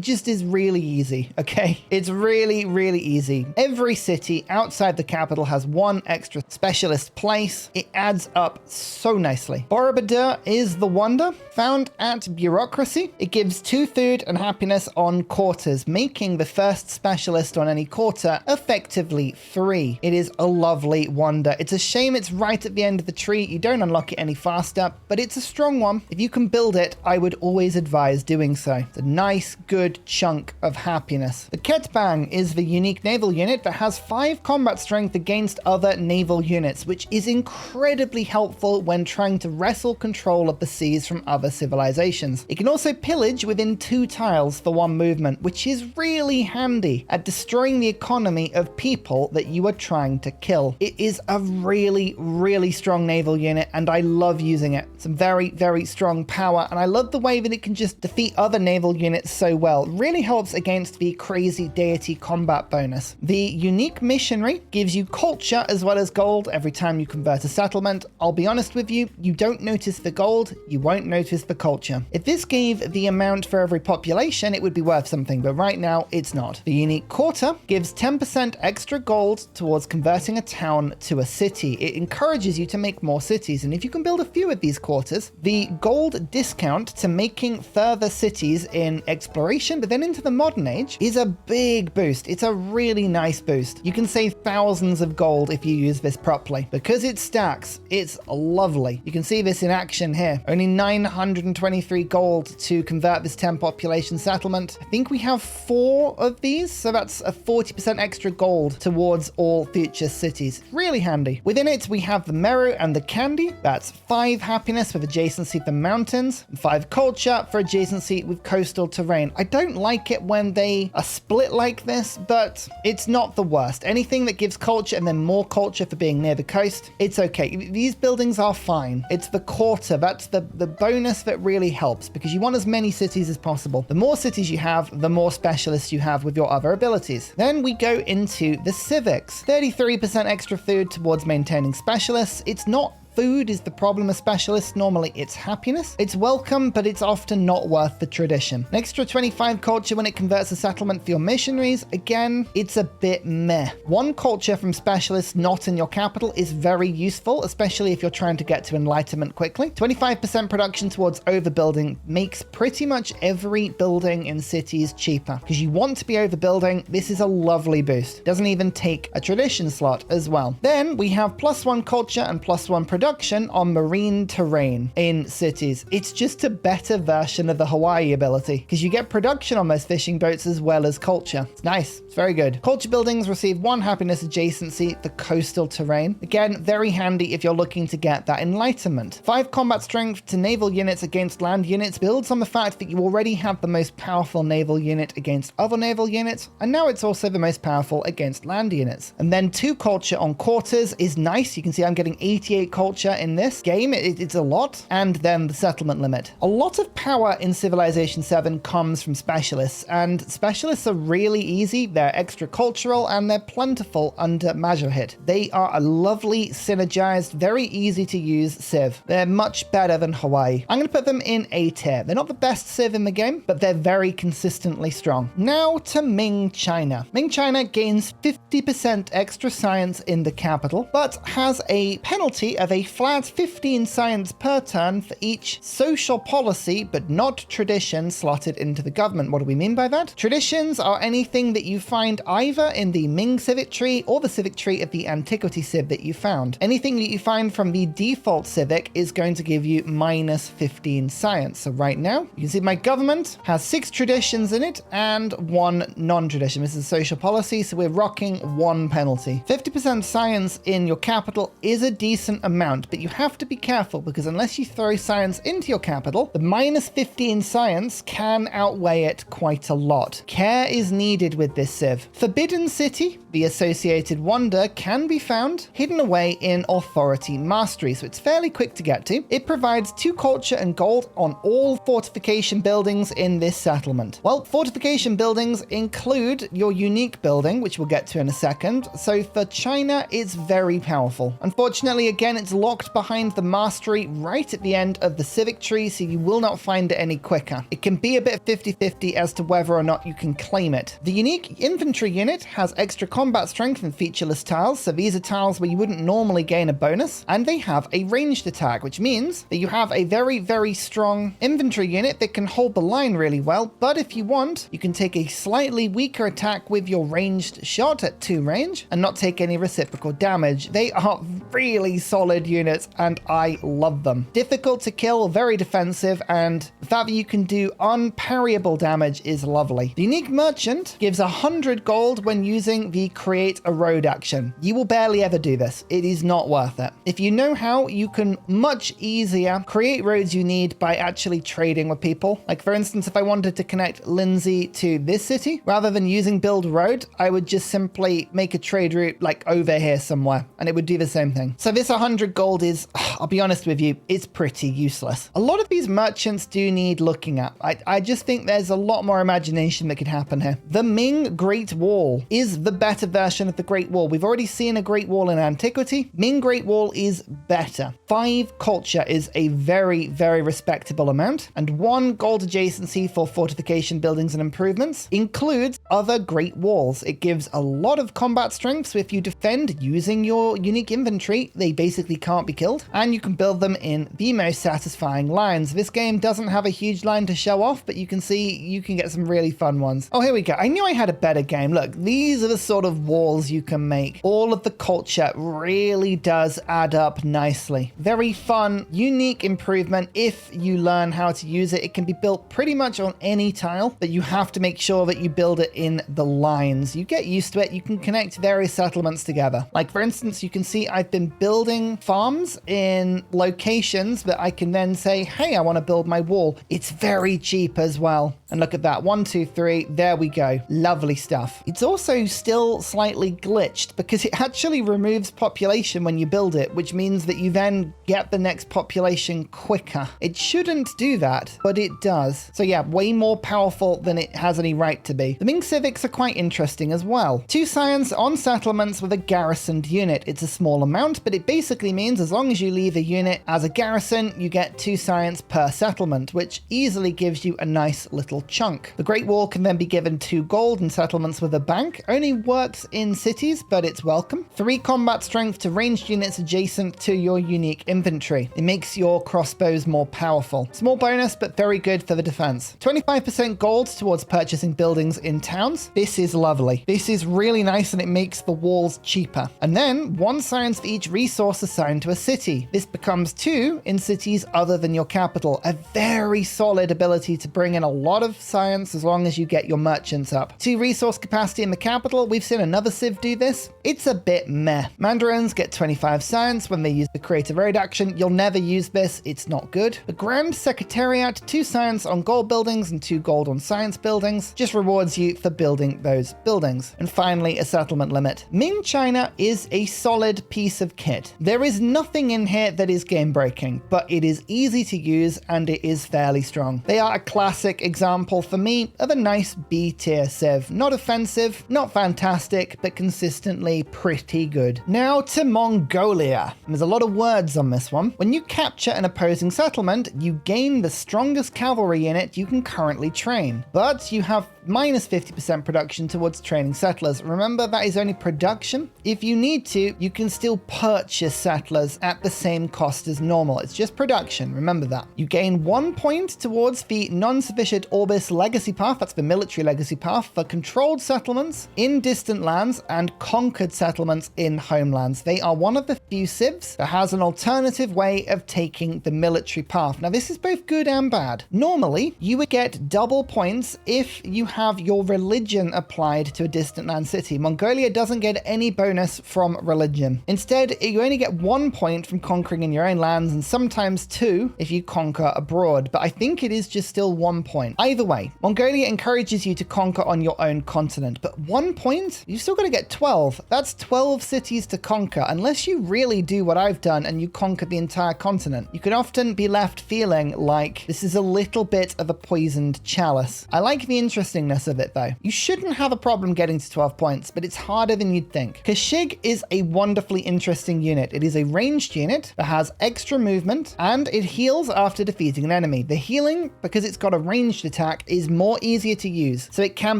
just is really easy. Okay, it's really easy. Every city outside the capital has 1 extra specialist place. It adds up so nicely. Borobudur is the wonder found at bureaucracy. It gives 2 food and happiness on quarters, making the first specialist on any quarter effectively 3. It is a lovely wonder. It's a shame it's right at the end of the tree. You don't unlock it any faster, but it's a strong one. If you can build it, I would always advise doing so. It's a nice, good chunk of happiness. The Ketbang is the unique naval unit that has 5 combat strength against other naval units, which is incredibly helpful when trying to wrestle control of the seas from other civilizations. It can also pillage within 2 tiles for 1 movement, which is really handy at destroying the economy of people that you are trying to kill. It is a really strong naval unit, and I love using it. Some very strong power, and I love the way that it can just defeat other naval units so well. It really helps against the crazy deity combat bonus. The unique missionary gives you culture as well as gold every time you convert a settlement. I'll be honest with you, you don't notice the gold, you won't notice the culture. If this gave the amount for every population, it would be worth something, but right now it's not. The unique quarter gives 10% extra gold towards converting a town to a city. It encourages you to make more cities, and if you can build a few of these quarters, the gold discount to making further cities in exploration, but then into the modern age, is a big boost. It's a really nice boost. You can save thousands of gold if you use this properly. Because it stacks, it's lovely. You can see this in action here. Only 923 gold to convert this 10 population settlement. I think we have 4 of these, so that's a 40% extra gold towards all future cities. Really handy. Within it, we have the Meru and the Candy. That's 5 happiness with adjacency to the mountains, and 5 culture for adjacency with coastal terrain. I don't like it when they are split like this, but it's not the worst. Anything that gives culture and then more culture for being near the coast, it's okay. These buildings are fine. It's the quarter, that's the bonus that really helps, because you want as many cities as possible. The more cities you have, the more specialists you have with your other abilities. Then we go into the civics. 33% extra food towards maintaining specialists, it's not food is the problem with specialists. Normally it's happiness. It's welcome, but it's often not worth the tradition. An extra 25 culture when it converts a settlement for your missionaries. Again, it's a bit meh. 1 culture from specialists not in your capital is very useful, especially if you're trying to get to enlightenment quickly. 25% production towards overbuilding makes pretty much every building in cities cheaper because you want to be overbuilding. This is a lovely boost. Doesn't even take a tradition slot as well. Then we have +1 culture and +1 production on marine terrain in cities. It's just a better version of the Hawa'ii ability because you get production on those fishing boats as well as culture. It's nice. It's very good. Culture buildings receive 1 happiness adjacency for coastal terrain. Again, very handy if you're looking to get that enlightenment. 5 combat strength to naval units against land units builds on the fact that you already have the most powerful naval unit against other naval units, and now it's also the most powerful against land units. And then 2 culture on quarters is nice. You can see I'm getting 88 culture in this game. It's a lot. And then the settlement limit. A lot of power in Civilization 7 comes from specialists, and specialists are really easy. They're extra cultural and they're plentiful under Majapahit. They are a lovely, synergized, very easy to use civ. They're much better than Hawaii. I'm going to put them in A tier. They're not the best civ in the game, but they're very consistently strong. Now to Ming China. Ming China gains 50% extra science in the capital, but has a penalty of a flat 15 science per turn for each social policy but not tradition slotted into the government. What do we mean by that? Traditions are anything that you find either in the Ming civic tree or the civic tree of the antiquity civ that you found. Anything that you find from the default civic is going to give you -15 science. So right now, you can see my government has 6 traditions in it and 1 non-tradition. This is social policy, so we're rocking 1 penalty. 50% science in your capital is a decent amount, but you have to be careful because unless you throw science into your capital, the -15 science can outweigh it quite a lot. Care is needed with this civ. Forbidden City, the associated wonder, can be found hidden away in Authority Mastery, so it's fairly quick to get to. It provides 2 culture and gold on all fortification buildings in this settlement. Well, fortification buildings include your unique building, which we'll get to in a second, so for China, it's very powerful. Unfortunately, again, it's locked behind the mastery right at the end of the civic tree, so you will not find it any quicker. It can be a bit 50-50 as to whether or not you can claim it. The unique infantry unit has extra combat strength and featureless tiles, so these are tiles where you wouldn't normally gain a bonus, and they have a ranged attack, which means that you have a very, very strong infantry unit that can hold the line really well, but if you want, you can take a slightly weaker attack with your ranged shot at 2 range and not take any reciprocal damage. They are really solid units, and I love them. Difficult to kill, very defensive, and the fact that you can do unparryable damage is lovely. The unique merchant gives 100 gold when using the create a road action. You will barely ever do this. It is not worth it. If you know how, you can much easier create roads you need by actually trading with people. Like for instance, if I wanted to connect Lindsay to this city, rather than using build road, I would just simply make a trade route like over here somewhere, and it would do the same thing. So this 100 gold is, I'll be honest with you, it's pretty useless. A lot of these merchants do need looking at. I just think there's a lot more imagination that could happen here. The Ming Great Wall is the better version of the Great Wall. We've already seen a Great Wall in Antiquity. Ming Great Wall is better. 5 culture is a very, very respectable amount, and 1 gold adjacency for fortification buildings and improvements includes other Great Walls. It gives a lot of combat strength, so if you defend using your unique inventory, they basically can't be killed, and you can build them in the most satisfying lines. This game doesn't have a huge line to show off, but you can see you can get some really fun ones. Oh, here we go. I knew I had a better game. Look, these are the sort of walls you can make. All of the culture really does add up nicely. Very fun, unique improvement. If you learn how to use it, it can be built pretty much on any tile, but you have to make sure that you build it in the lines. You get used to it. You can connect various settlements together. Like for instance, you can see I've been building farms in locations that I can then say, hey, I want to build my wall. It's very cheap as well. And look at that. 1, 2, 3. There we go. Lovely stuff. It's also still feel slightly glitched because it actually removes population when you build it, which means that you then get the next population quicker. It shouldn't do that, but it does. So yeah, way more powerful than it has any right to be. The Ming civics are quite interesting as well. 2 science on settlements with a garrisoned unit. It's a small amount, but it basically means as long as you leave a unit as a garrison, you get 2 science per settlement, which easily gives you a nice little chunk. The Great Wall can then be given 2 gold in settlements with a bank. Only works in cities, but it's welcome. 3 combat strength to ranged units adjacent to your unique inventory. It makes your crossbows more powerful. Small bonus, but very good for the defense. 25% gold towards purchasing buildings in towns. This is lovely. This is really nice, and it makes the walls cheaper. And then 1 science for each resource assigned to a city. This becomes 2 in cities other than your capital. A very solid ability to bring in a lot of science as long as you get your merchants up. 2 resource capacity in the capital. We've seen another civ do this. It's a bit meh. Mandarins get 25 science when they use the creative road action. You'll never use this. It's not good. The Grand Secretariat, 2 science on gold buildings and 2 gold on science buildings. Just rewards you for building those buildings. And finally, a settlement limit. Ming China is a solid piece of kit. There is nothing in here that is game breaking, but it is easy to use and it is fairly strong. They are a classic example for me of a nice B tier civ. Not offensive, not fantastic, but consistently pretty good. Now to Mongolia. There's a lot of words on this one. When you capture an opposing settlement, you gain the strongest cavalry unit you can currently train, but you have minus 50% production towards training settlers. Remember, that is only production. If you need to, you can still purchase settlers at the same cost as normal. It's just production. Remember that. You gain 1 point towards the non-sufficient Orbis legacy path. That's the military legacy path for controlled settlements in distant lands and conquered settlements in homelands. They are one of the few civs that has an alternative way of taking the military path. Now, this is both good and bad. Normally, you would get double points if you have your religion applied to a distant land city. Mongolia doesn't get any bonus from religion. Instead, you only get 1 point from conquering in your own lands and sometimes 2 if you conquer abroad, but I think it is just still 1 point. Either way, Mongolia encourages you to conquer on your own continent, but 1 point? You've still got to get 12. That's 12 cities to conquer, unless you really do what I've done and you conquer the entire continent. You could often be left feeling like this is a little bit of a poisoned chalice. I like the interestingness of it though. You shouldn't have a problem getting to 12 points, but it's harder than you'd think. Kashig is a wonderfully interesting unit. It is a ranged unit that has extra movement and it heals after defeating an enemy. The healing, because it's got a ranged attack, is more easier to use, so it can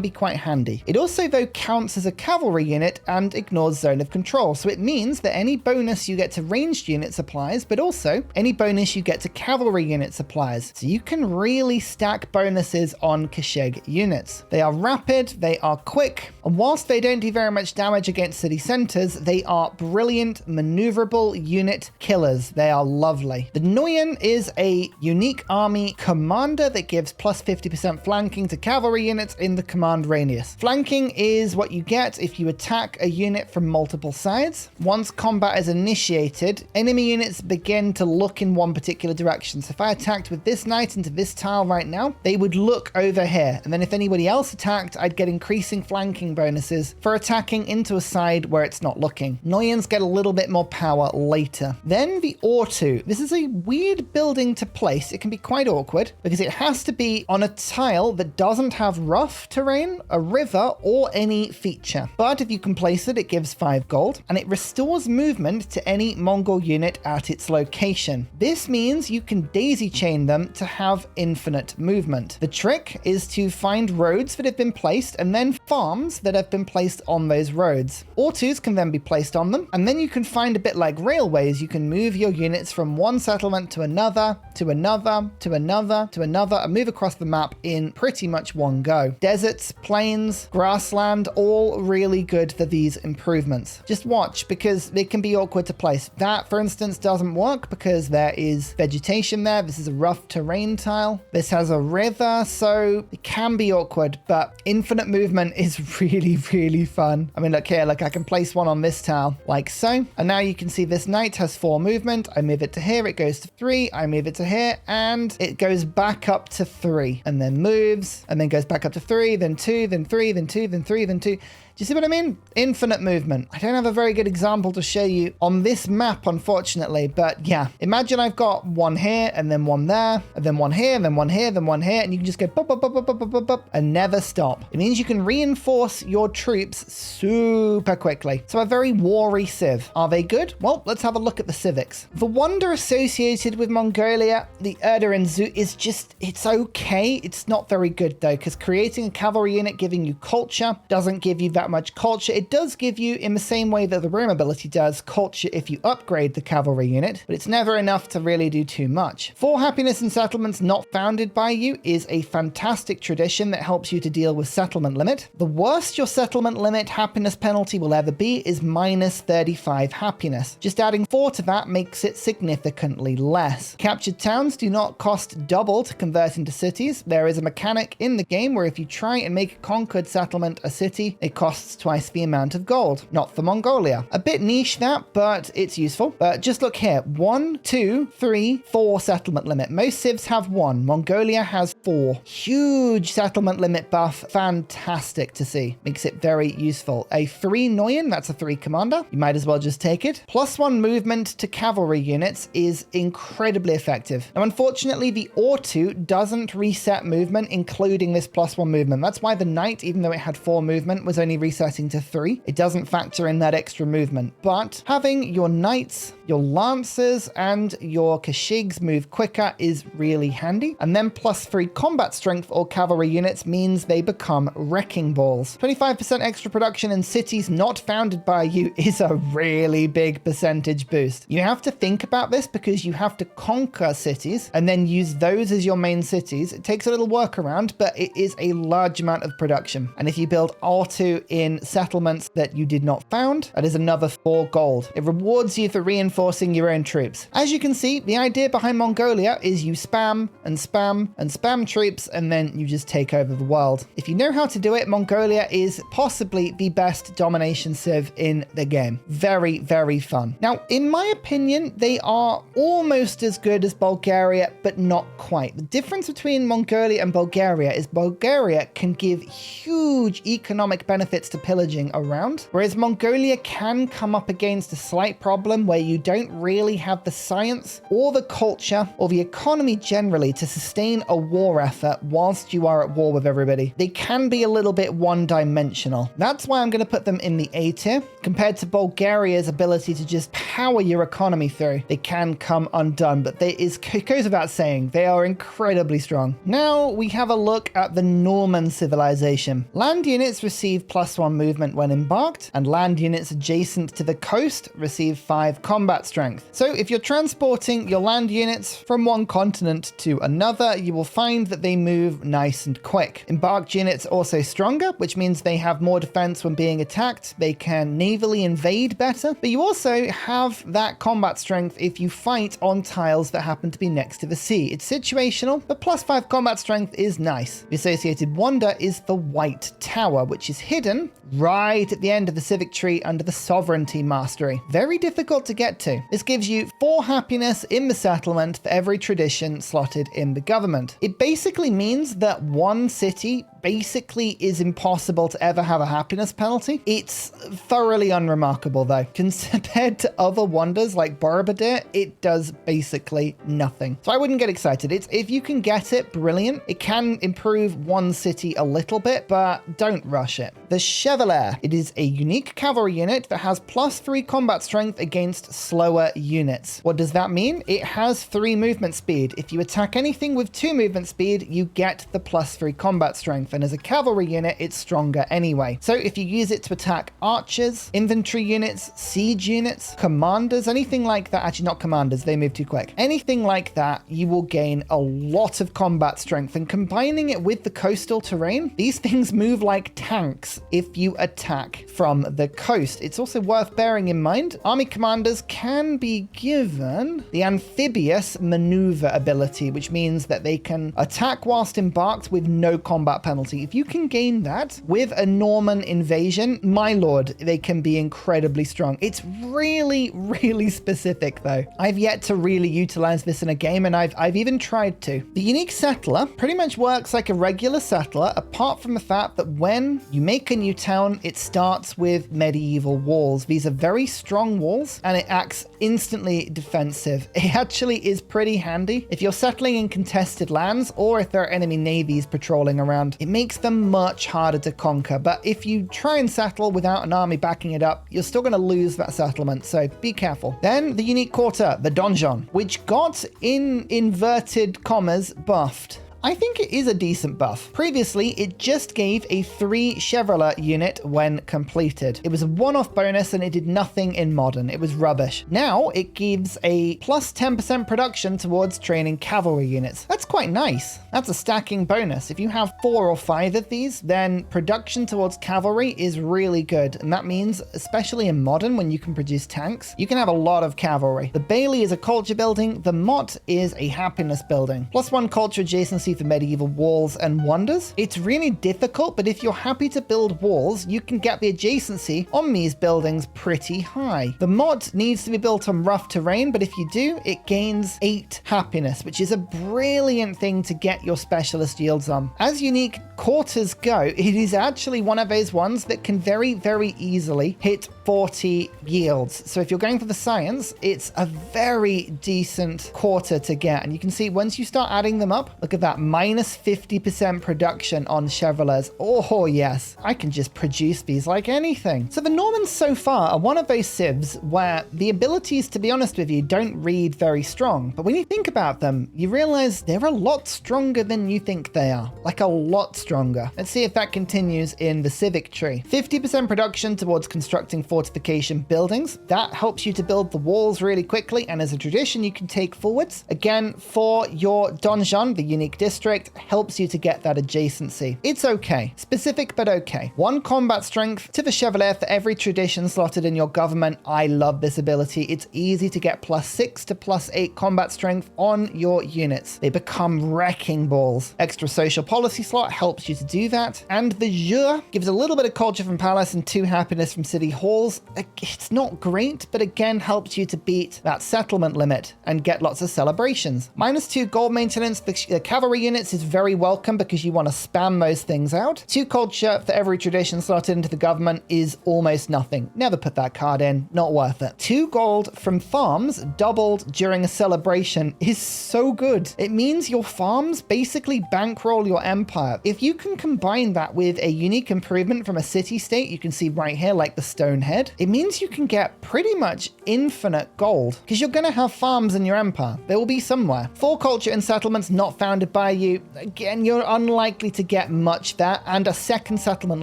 be quite handy. It also though counts as a cavalry unit and ignores zone of control, so it means that any bonus you get to ranged units applies, but also any bonus you get to cavalry units applies. So you can really stack bonuses on Kashig units. They are rapid, they are quick, and whilst they don't do very much damage against city centers, they are brilliant maneuverable unit killers. They are lovely. The Nguyen is a unique army commander that gives plus 50% flanking to cavalry units in the command radius. Flanking is what you get if you attack a unit from multiple sides. Once combat is initiated, enemy units begin to look in one particular direction. So if I attacked with this knight into this tile right now, they would look over here. And then if anybody else attacked, I'd get increasing flanking bonuses for attacking into a side where it's not looking. Noyans get a little bit more power later. Then the Ortu. This is a weird building to place. It can be quite awkward because it has to be on a tile that doesn't have rough terrain, a river, or any feature. But if you can place it, it gives 5 gold and it restores movement to any Mongol unit at its location. This means you can daisy chain them to have infinite movement. The trick is to find roads that have been placed and then farms that have been placed on those roads. Ortus can then be placed on them, and then you can find a bit like railways. You can move your units from one settlement to another, to another, to another, to another, and move across the map in pretty much one go. Deserts, plains, grassland, all really good for these improvements. Just watch, because they can be awkward to place. That, for instance, doesn't work because there is vegetation there. This is a rough terrain tile. This has a river, so it can be awkward, but infinite movement is really, really fun. I mean, look here, look, I can place one on this tile like so. And now you can see this knight has 4 movement. I move it to here, it goes to 3. I move it to here, and it goes back up to 3, and then moves, and then goes back up to 3, then 2, then 3, then 2, then 3, then 2. you see what I mean? Infinite movement. I don't have a very good example to show you on this map, unfortunately, but yeah, imagine I've got one here and then one there and then one here and then one here, then one here, and you can just go pop, pop, pop, pop, pop, pop, pop, pop, and never stop. It means you can reinforce your troops super quickly. So a very war-y civ. Are they good? Well, let's have a look at the civics. The wonder associated with Mongolia, the Erderenzu, is just, it's okay. It's not very good though, because creating a cavalry unit giving you culture doesn't give you that much culture. It does give you, in the same way that the room ability does, culture if you upgrade the cavalry unit, but it's never enough to really do too much. 4 happiness in settlements not founded by you is a fantastic tradition that helps you to deal with settlement limit. The worst your settlement limit happiness penalty will ever be is minus 35 happiness. Just adding 4 to that makes it significantly less. Captured towns do not cost double to convert into cities. There is a mechanic in the game where if you try and make a conquered settlement a city, it costs twice the amount of gold. Not for Mongolia. A bit niche that, but it's useful. But just look here. 1, 2, 3, 4 settlement limit. Most civs have 1. Mongolia has 4. Huge settlement limit buff. Fantastic to see. Makes it very useful. A 3 Noyan, that's a 3 commander. You might as well just take it. +1 movement to cavalry units is incredibly effective. Now, unfortunately, the Ortu doesn't reset movement, including this +1 movement. That's why the knight, even though it had 4 movement, was only resetting to 3. It doesn't factor in that extra movement. But having your knights, your lancers, and your kashigs move quicker is really handy. And then +3 combat strength or cavalry units means they become wrecking balls. 25% extra production in cities not founded by you is a really big percentage boost. You have to think about this because you have to conquer cities and then use those as your main cities. It takes a little workaround, but it is a large amount of production. And if you build R2 in settlements that you did not found, that is another 4 gold. It rewards you for reinforcing your own troops. As you can see, the idea behind Mongolia is you spam and spam and spam troops, and then you just take over the world. If you know how to do it, Mongolia is possibly the best domination civ in the game. Very, very fun. Now, in my opinion, they are almost as good as Bulgaria, but not quite. The difference between Mongolia and Bulgaria is Bulgaria can give huge economic benefits to pillaging around, whereas Mongolia can come up against a slight problem where you don't really have the science or the culture or the economy generally to sustain a war effort whilst you are at war with everybody. They can be a little bit one-dimensional. That's why I'm going to put them in the A tier. Compared to Bulgaria's ability to just power your economy through, they can come undone, but it goes without saying, they are incredibly strong. Now we have a look at the Norman civilization. Land units receive +1 movement when embarked, and land units adjacent to the coast receive 5 combat strength. So if you're transporting your land units from one continent to another, you will find that they move nice and quick. Embarked units are also stronger, which means they have more defense when being attacked. They can navally invade better, but you also have that combat strength if you fight on tiles that happen to be next to the sea. It's situational, but +5 combat strength is nice. The associated wonder is the White Tower, which is hidden right at the end of the civic tree under the sovereignty mastery. Very difficult to get to. This gives you 4 happiness in the settlement for every tradition slotted in the government. It basically means that one city basically is impossible to ever have a happiness penalty. It's thoroughly unremarkable though. Compared to other wonders like Borobudur, it does basically nothing. So I wouldn't get excited. If you can get it, brilliant. It can improve one city a little bit, but don't rush it. The Chevalier. It is a unique cavalry unit that has +3 combat strength against slower units. What does that mean? It has 3 movement speed. If you attack anything with 2 movement speed, you get the +3 combat strength. And as a cavalry unit, it's stronger anyway. So if you use it to attack archers, infantry units, siege units, commanders, anything like that, actually not commanders, they move too quick. Anything like that, you will gain a lot of combat strength. And combining it with the coastal terrain, these things move like tanks if you attack from the coast. It's also worth bearing in mind, army commanders can be given the amphibious maneuver ability, which means that they can attack whilst embarked with no combat penalty. If you can gain that with a Norman invasion, my lord, they can be incredibly strong. It's really, really specific though. I've yet to really utilize this in a game, and I've even tried to. The unique settler pretty much works like a regular settler, apart from the fact that when you make make a new town, it starts with medieval walls. These are very strong walls, and it acts instantly defensive. It actually is pretty handy if you're settling in contested lands, or if there are enemy navies patrolling around. It makes them much harder to conquer, but if you try and settle without an army backing it up, you're still going to lose that settlement, so be careful. Then the unique quarter, the donjon, which got, in inverted commas, buffed. I think it is a decent buff. Previously, it just gave a 3 Chevrolet unit when completed. It was a one-off bonus and it did nothing in modern. It was rubbish. Now it gives a plus 10% production towards training cavalry units. That's quite nice. That's a stacking bonus. If you have 4 or 5 of these, then production towards cavalry is really good. And that means, especially in modern, when you can produce tanks, you can have a lot of cavalry. The Bailey is a culture building. The Mott is a happiness building. +1 culture adjacency for medieval walls and wonders. It's really difficult, but if you're happy to build walls, you can get the adjacency on these buildings pretty high. The Mott needs to be built on rough terrain, but if you do, it gains 8 happiness, which is a brilliant thing to get your specialist yields on. As unique quarters go, it is actually one of those ones that can very, very easily hit 40 yields. So if you're going for the science, it's a very decent quarter to get. And you can see once you start adding them up, look at that, minus 50% production on Chevrolets. Oh yes, I can just produce these like anything. So the Normans so far are one of those civs where the abilities, to be honest with you, don't read very strong. But when you think about them, you realize they're a lot stronger than you think they are. Like a lot stronger. Let's see if that continues in the civic tree. 50% production towards constructing fortification buildings. That helps you to build the walls really quickly, and as a tradition you can take forwards. Again, for your donjon, the unique district, helps you to get that adjacency. It's okay. Specific, but okay. 1 combat strength to the Chevalier for every tradition slotted in your government. I love this ability. It's easy to get +6 to +8 combat strength on your units. They become wrecking balls. Extra social policy slot helps you to do that. And the Jure gives a little bit of culture from palace and 2 happiness from city halls. It's not great, but again helps you to beat that settlement limit and get lots of celebrations. -2 gold maintenance. The cavalry units is very welcome because you want to spam those things out. 2 culture for every tradition slotted into the government is almost nothing. Never put that card in. Not worth it. 2 gold from farms doubled during a celebration is so good. It means your farms basically bankroll your empire. If you can combine that with a unique improvement from a city state, you can see right here, like the stone head, it means you can get pretty much infinite gold because you're going to have farms in your empire. There will be somewhere. 4 culture and settlements not founded by you. Again, you're unlikely to get much there, and a 2nd settlement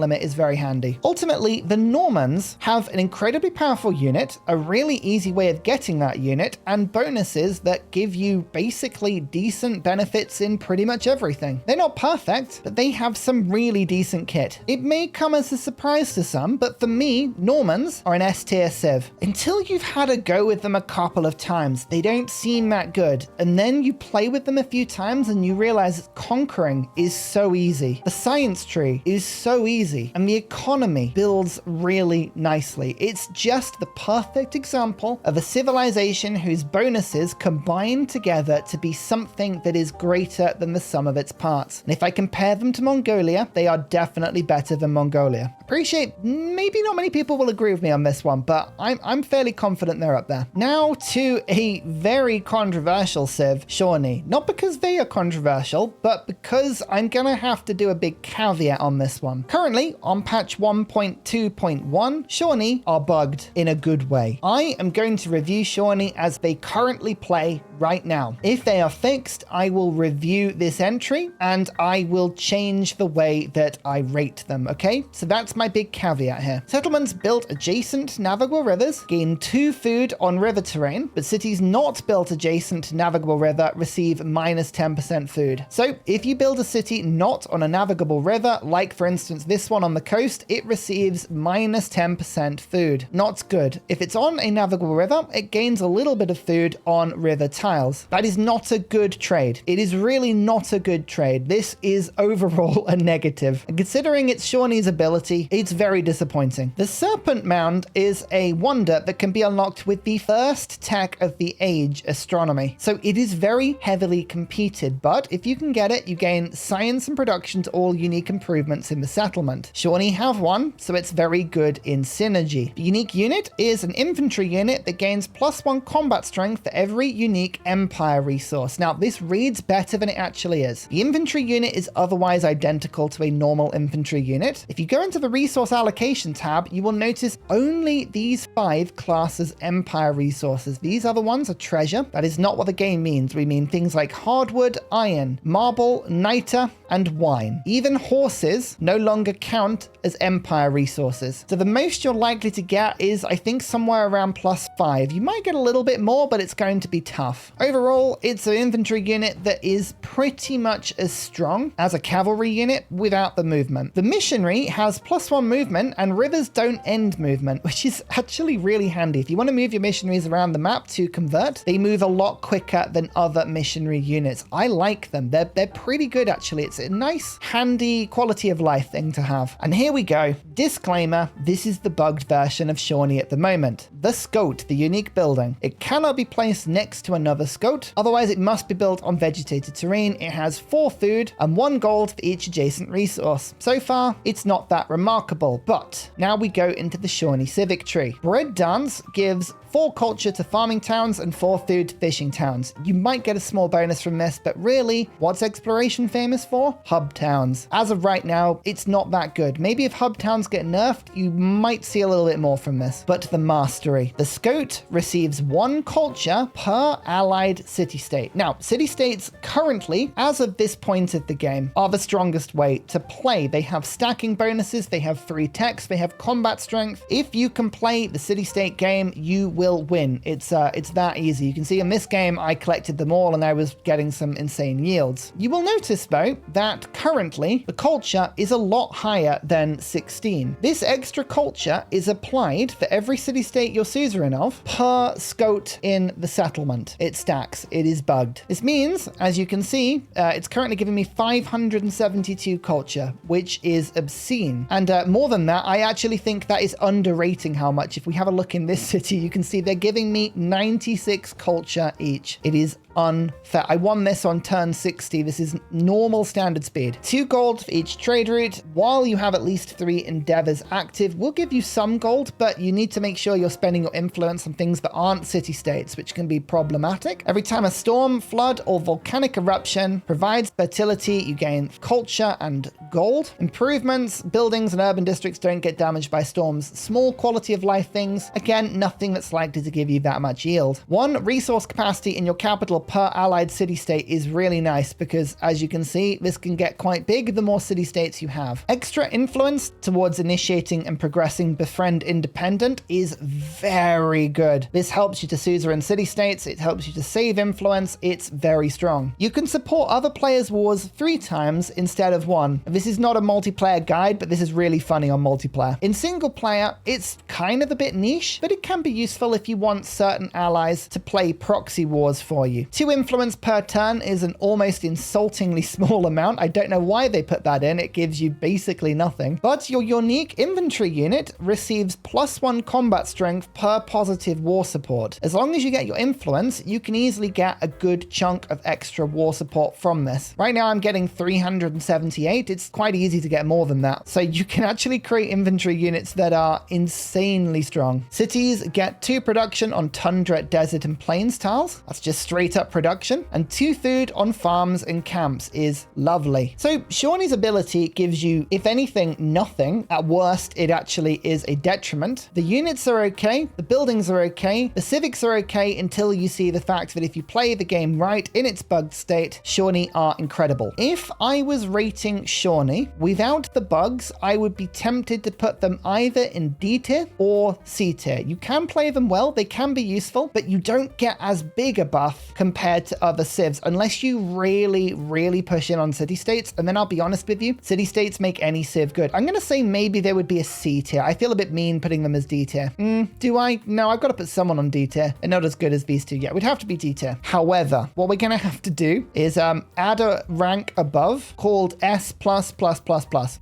limit is very handy. Ultimately, the Normans have an incredibly powerful unit, a really easy way of getting that unit, and bonuses that give you basically decent benefits in pretty much everything. They're not perfect, but they have some really decent kit. It may come as a surprise to some, but for me, Normans are an S-tier civ. Until you've had a go with them a couple of times, they don't seem that good, and then you play with them a few times and you realize conquering is so easy. The science tree is so easy, and the economy builds really nicely. It's just the perfect example of a civilization whose bonuses combine together to be something that is greater than the sum of its parts. And if I compare them to Mongolia, they are definitely better than Mongolia. Appreciate maybe not many people will agree with me on this one, but I'm fairly confident they're up there. Now to a very controversial civ, Shawnee. Not because they are controversial, but because I'm gonna have to do a big caveat on this one. Currently, on patch 1.2.1, Shawnee are bugged in a good way. I am going to review Shawnee as they currently play right now. If they are fixed, I will review this entry and I will change the way that I rate them, okay? So that's my big caveat here. Settlements built adjacent to navigable rivers gain 2 food on river terrain, but cities not built adjacent to navigable river receive -10% food. So if you build a city not on a navigable river, like for instance this one on the coast, it receives -10% food. Not good. If it's on a navigable river, it gains a little bit of food on river tiles. That is not a good trade. It is really not a good trade. This is overall a negative. And considering it's Shawnee's ability, It's very disappointing. The Serpent Mound is a wonder that can be unlocked with the first tech of the age, astronomy. So it is very heavily competed, but if you can get it, you gain science and production to all unique improvements in the settlement. Shawnee have one, so it's very good in synergy. The unique unit is an infantry unit that gains +1 combat strength for every unique empire resource. Now, this reads better than it actually is. The infantry unit is otherwise identical to a normal infantry unit. If you go into the resource allocation tab, you will notice only these 5 classes empire resources. These other ones are treasure. That is not what the game means. We mean things like hardwood, iron, marble, niter, and wine. Even horses no longer count as empire resources. So the most you're likely to get is, I think, somewhere around +5. You might get a little bit more, but it's going to be tough. Overall, it's an infantry unit that is pretty much as strong as a cavalry unit without the movement. The missionary has +1 movement, and rivers don't end movement, which is actually really handy. If you want to move your missionaries around the map to convert, they move a lot quicker than other missionary units. I like them. They're pretty good, actually. It's a nice, handy quality of life thing to have. And here we go. Disclaimer, this is the bugged version of Shawnee at the moment. The Scout, the unique building. It cannot be placed next to another Scout, otherwise it must be built on vegetated terrain. It has 4 food and 1 gold for each adjacent resource. So far, it's not that remarkable, but now we go into the Shawnee civic tree. Bread Dance gives 4 culture to farming towns and 4 food to fishing towns. You might get a small bonus from this, but really, what's exploration famous for? Hub towns. As of right now, it's not that good. Maybe if hub towns get nerfed, you might see a little bit more from this. But the mastery. The Scout receives 1 culture per allied city-state. Now, city-states currently, as of this point of the game, are the strongest way to play. They have stacking bonuses, they have 3 techs, they have combat strength. If you can play the city-state game, you will win. It's that easy. You can see in this game, I collected them all and I was getting some insane yields. You will notice though that currently the culture is a lot higher than 16. This extra culture is applied for every city-state you're suzerain of per Scout in the settlement. It stacks. It is bugged. This means, as you can see, it's currently giving me 572 culture, which is obscene. And more than that, I actually think that is underrating how much. If we have a look in this city, you can see they're giving me 96 culture each. It is unfair. I won this on turn 60. This is normal standard speed. 2 gold for each trade route. While you have at least 3 endeavors active, we'll give you some gold, but you need to make sure you're spending your influence on things that aren't city-states, which can be problematic. Every time a storm, flood, or volcanic eruption provides fertility, you gain culture and gold. Improvements, buildings and urban districts don't get damaged by storms. Small quality of life things. Again, nothing that's likely to give you that much yield. 1 resource capacity in your capital per allied city-state is really nice because, as you can see, this can get quite big the more city-states you have. Extra influence towards initiating and progressing Befriend Independent is very good. This helps you to suzerain city-states, it helps you to save influence, it's very strong. You can support other players' wars 3 times instead of 1. This is not a multiplayer guide, but this is really funny on multiplayer. In single player, it's kind of a bit niche, but it can be useful if you want certain allies to play proxy wars for you. 2 influence per turn is an almost insultingly small amount. I don't know why they put that in. It gives you basically nothing. But your unique infantry unit receives +1 combat strength per positive war support. As long as you get your influence, you can easily get a good chunk of extra war support from this. Right now I'm getting 378. It's quite easy to get more than that. So you can actually create infantry units that are insanely strong. Cities get 2 production on tundra, desert, and plains tiles. That's just straight up production. And 2 food on farms and camps is lovely. So Shawnee's ability gives you, if anything, nothing. At worst, it actually is a detriment. The units are okay. The buildings are okay. The civics are okay until you see the fact that if you play the game right in its bugged state, Shawnee are incredible. If I was rating Shawnee without the bugs, I would be tempted to put them either in D tier or C tier. You can play them them well, they can be useful, but you don't get as big a buff compared to other civs unless you really, really push in on city-states. And then I'll be honest with you, city-states make any civ good. I'm going to say maybe there would be a C tier. I feel a bit mean putting them as D tier. Do I? No, I've got to put someone on D tier and not as good as these two yet. We'd have to be D tier. However, what we're going to have to do is add a rank above called S++++.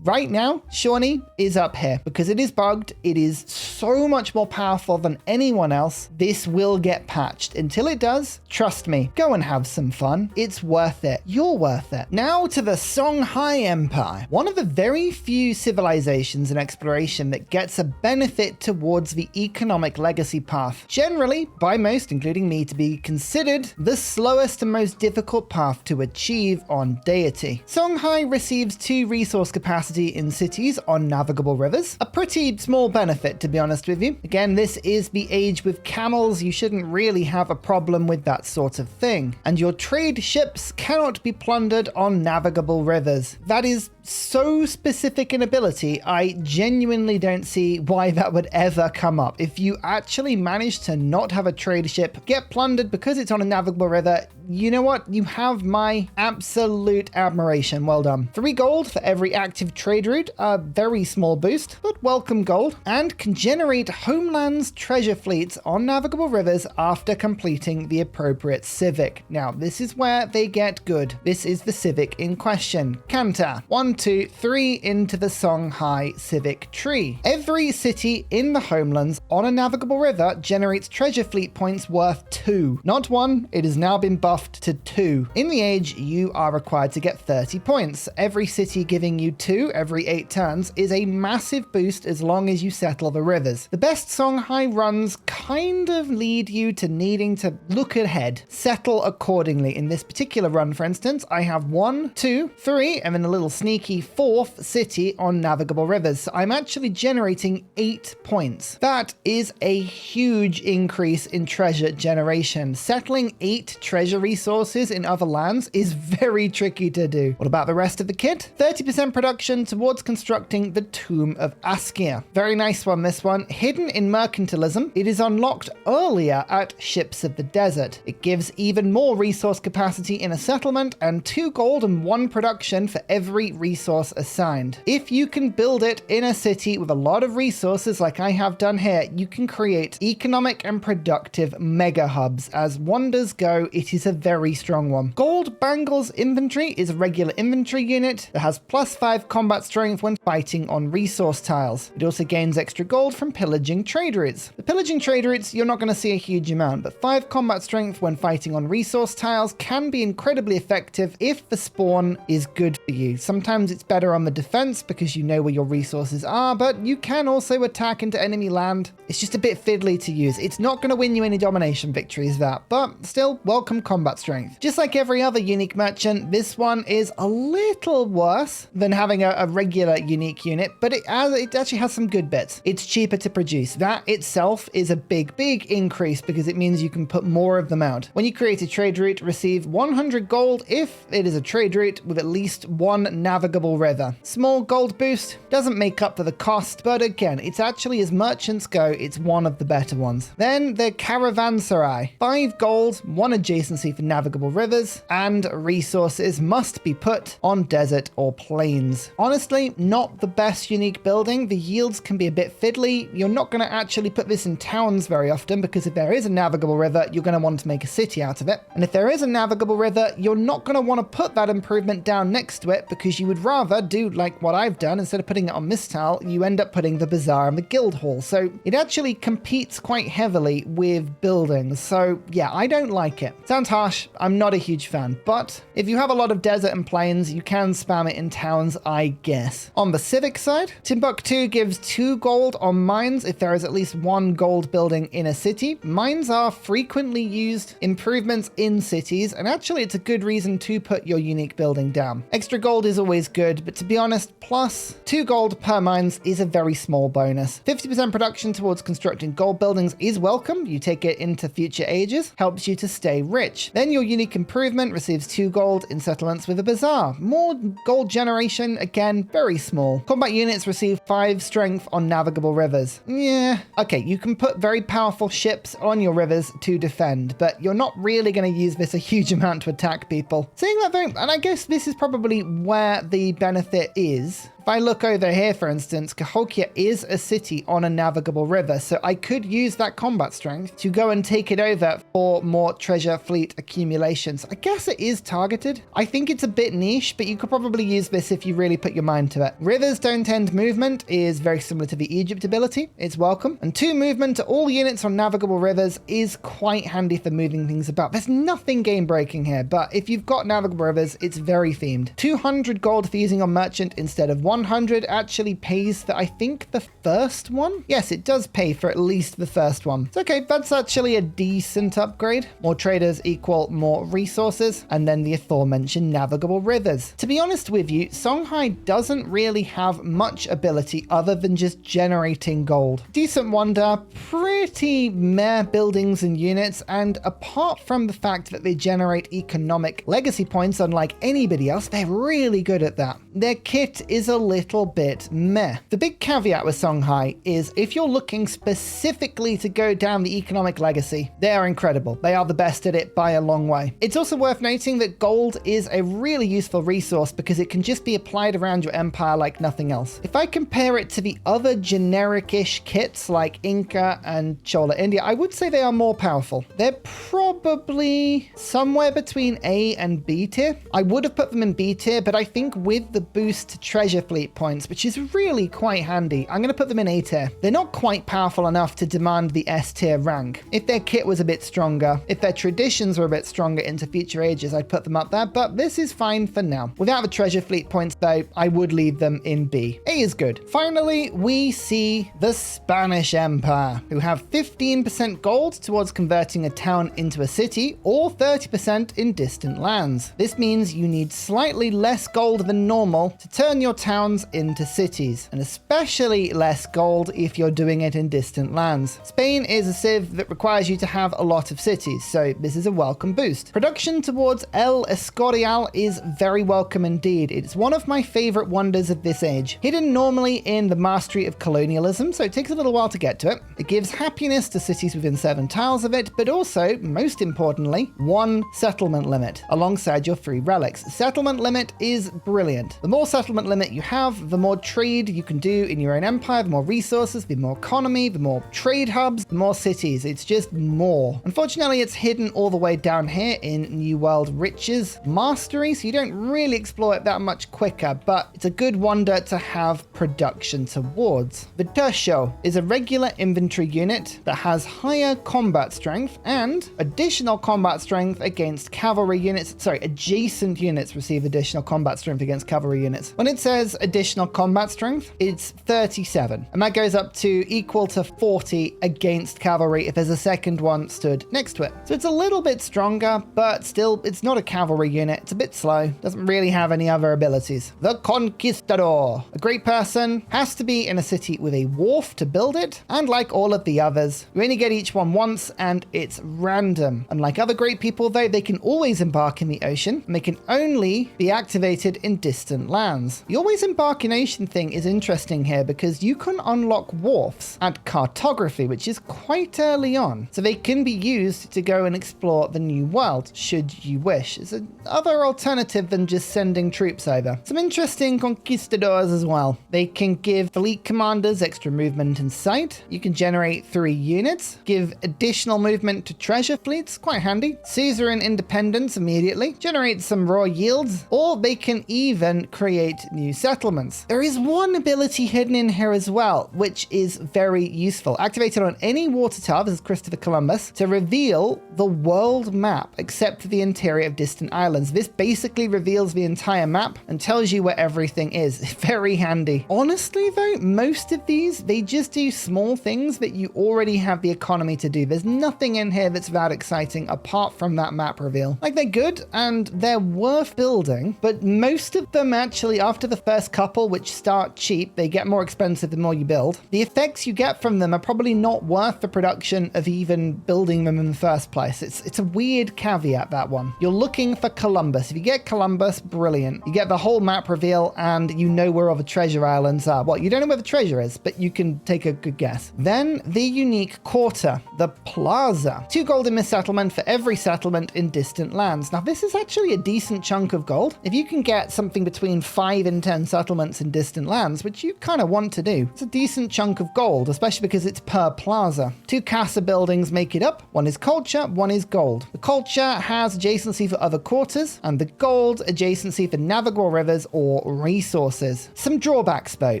Right now, Shawnee is up here because it is bugged. It is so much more powerful than anyone else. This will get patched. Until it does, trust me, go and have some fun. It's worth it. You're worth it. Now to the Songhai Empire. One of the very few civilizations in exploration that gets a benefit towards the economic legacy path. Generally, by most, including me, to be considered the slowest and most difficult path to achieve on Deity. Songhai receives 2 resource capacity in cities on navigable rivers. A pretty small benefit, to be honest with you. Again, this is the age with camels. You shouldn't really have a problem with that sort of thing. And your trade ships cannot be plundered on navigable rivers. That is so specific an ability, I genuinely don't see why that would ever come up. If you actually manage to not have a trade ship get plundered because it's on a navigable river, you know what? You have my absolute admiration. Well done. 3 gold for every active trade route, a very small boost, but welcome gold, and can generate homelands treasure fleets on navigable rivers after completing the appropriate civic. Now, this is where they get good. This is the civic in question. Kanta. 1, 2, 3 into the Songhai civic tree. Every city in the homelands on a navigable river generates treasure fleet points worth 2. Not 1, it has now been buffed to 2. In the age, you are required to get 30 points. Every city giving you 2 every 8 turns is a massive boost as long as you settle the rivers. The best Songhai runs kind of lead you to needing to look ahead, settle accordingly. In this particular run, for instance, I have 1, 2, 3, and then a little sneaky 4th city on navigable rivers. So I'm actually generating 8 points. That is a huge increase in treasure generation. Settling 8 treasure resources in other lands is very tricky to do. What about the rest of the kit? 30% production towards constructing the Tomb of Askia. Very nice one, this one. Hidden in mercantilism, it is unlocked earlier at Ships of the Desert. It gives even more resource capacity in a settlement and 2 gold and 1 production for every resource assigned. If you can build it in a city with a lot of resources like I have done here, you can create economic and productive mega hubs. As wonders go, it is a very strong one. Gold Bangles Inventory is a regular inventory unit that has +5 combat strength when fighting on resource tiles. It also gains extra gold from pillaging trade routes. The pillaging trade routes, you're not going to see a huge amount, but 5 combat strength when fighting on resource tiles can be incredibly effective if the spawn is good for you. Sometimes it's better on the defense because you know where your resources are, but you can also attack into enemy land. It's just a bit fiddly to use. It's not going to win you any domination victories, that, but still, welcome combat strength. Just like every other unique merchant, this one is a little worse than having a regular unique unit, but it actually has some good bits. It's cheaper to produce. That itself is a big increase because it means you can put more of them out. When you create a trade route, receive 100 gold if it is a trade route with at least 1 navigable river. Small gold boost, doesn't make up for the cost, but again, it's actually, as merchants go, it's one of the better ones. Then the Caravanserai. 5 gold, 1 adjacency for navigable rivers, and resources must be put on desert or plains. Honestly, not the best unique building. The yields can be a bit fiddly. You're not going to actually put this in towns very often because if there is a navigable river, you're going to want to make a city out of it. And if there is a navigable river, you're not going to want to put that improvement down next to it because you would rather do like what I've done. Instead of putting it on this tile, you end up putting the bazaar and the guild hall. So it actually competes quite heavily with buildings. So yeah, I don't like it. Sounds harsh. I'm not a huge fan, but if you have a lot of desert and plains, you can spam it in towns, I guess. On the civic side, Timbuktu gives 2 gold on mines if there is at least 1 gold building in a city. Mines are frequently used improvements in cities, and actually it's a good reason to put your unique building down. Extra gold is always always good, but to be honest, plus 2 gold per mines is a very small bonus. 50% production towards constructing gold buildings is welcome. You take it into future ages, helps you to stay rich. Then your unique improvement receives 2 gold in settlements with a bazaar. More gold generation, again, very small. Combat units receive 5 strength on navigable rivers. Yeah, okay, you can put very powerful ships on your rivers to defend, but you're not really going to use this a huge amount to attack people. Saying that though, and I guess this is probably where the benefit is. If I look over here, for instance, Cahokia is a city on a navigable river, so I could use that combat strength to go and take it over for more treasure fleet accumulations. I guess it is targeted. I think it's a bit niche, but you could probably use this if you really put your mind to it. Rivers don't end movement is very similar to the Egypt ability. It's welcome. And 2 movement to all units on navigable rivers is quite handy for moving things about. There's nothing game breaking here, but if you've got navigable rivers, it's very themed. 200 gold for using on merchant instead of 100 actually pays for, I think, the first one? Yes, it does pay for at least the first one. It's okay, that's actually a decent upgrade. More traders equal more resources, and then the aforementioned navigable rivers. To be honest with you, Songhai doesn't really have much ability other than just generating gold. Decent wonder, pretty meh buildings and units, and apart from the fact that they generate economic legacy points unlike anybody else, they're really good at that. Their kit is a little bit meh. The big caveat with Songhai is if you're looking specifically to go down the economic legacy, they are incredible. They are the best at it by a long way. It's also worth noting that gold is a really useful resource because it can just be applied around your empire like nothing else. If I compare it to the other generic-ish kits like Inca and Chola India, I would say they are more powerful. They're probably somewhere between A and B tier. I would have put them in B tier, but I think with the boost to treasure fleet points, which is really quite handy, I'm going to put them in A tier. They're not quite powerful enough to demand the S tier rank. If their kit was a bit stronger, if their traditions were a bit stronger into future ages, I'd put them up there, but this is fine for now. Without the treasure fleet points though, I would leave them in B. A is good. Finally, we see the Spanish Empire, who have 15% gold towards converting a town into a city, or 30% in distant lands. This means you need slightly less gold than normal to turn your towns into cities, and especially less gold if you're doing it in distant lands. Spain is a civ that requires you to have a lot of cities, so this is a welcome boost. Production towards El Escorial is very welcome indeed. It's one of my favorite wonders of this age. Hidden normally in the mastery of colonialism, so it takes a little while to get to it. It gives happiness to cities within 7 tiles of it, but also, most importantly, 1 settlement limit alongside your 3 relics. Settlement limit is brilliant. The more settlement limit you have, the more trade you can do in your own empire, the more resources, the more economy, the more trade hubs, the more cities. It's just more. Unfortunately, it's hidden all the way down here in New World Riches Mastery, so you don't really explore it that much quicker, but it's a good wonder to have production towards. The Tercio is a regular inventory unit that has higher combat strength and additional combat strength against cavalry units. Sorry, adjacent units receive additional combat strength against cavalry units. When it says additional combat strength, it's 37, and that goes up to equal to 40 against cavalry if there's a second one stood next to it. So it's a little bit stronger, but still, it's not a cavalry unit. It's a bit slow, doesn't really have any other abilities. The Conquistador. A great person, has to be in a city with a wharf to build it, and like all of the others, you only get each one once, and it's random. Unlike other great people though, they can always embark in the ocean, and they can only be activated in distant lands. The always embark in ocean thing is interesting here because you can unlock wharfs at cartography, which is quite early on, so they can be used to go and explore the new world should you wish. It's another alternative than just sending troops over. Some interesting conquistadors as well. They can give fleet commanders extra movement and sight. You can generate 3 units, give additional movement to treasure fleets, quite handy. Suzerain independence immediately, generate some raw yields, or they can even create new settlements settlements. There is one ability hidden in here as well, which is very useful. Activated on any water tower, this is Christopher Columbus, to reveal the world map, except for the interior of distant islands. This basically reveals the entire map and tells you where everything is. Very handy. Honestly though, most of these, they just do small things that you already have the economy to do. There's nothing in here that's that exciting apart from that map reveal. Like, they're good and they're worth building, but most of them actually, after the first couple, which start cheap, they get more expensive the more you build. The effects you get from them are probably not worth the production of even building them in the first place. It's a weird caveat, that one. You're looking for Columbus. If you get Columbus, brilliant. You get the whole map reveal and you know where all the treasure islands are. Well, you don't know where the treasure is, but you can take a good guess. Then the unique quarter, the plaza. 2 gold in this settlement for every settlement in distant lands. Now, this is actually a decent chunk of gold. If you can get something between 5 and 10 settlements in distant lands, which you kind of want to do, it's a decent chunk of gold, especially because it's per plaza. 2 casa buildings make it up. One is culture, one is gold. The culture has adjacency for other quarters, and the gold adjacency for navigable rivers or resources. Some drawbacks though.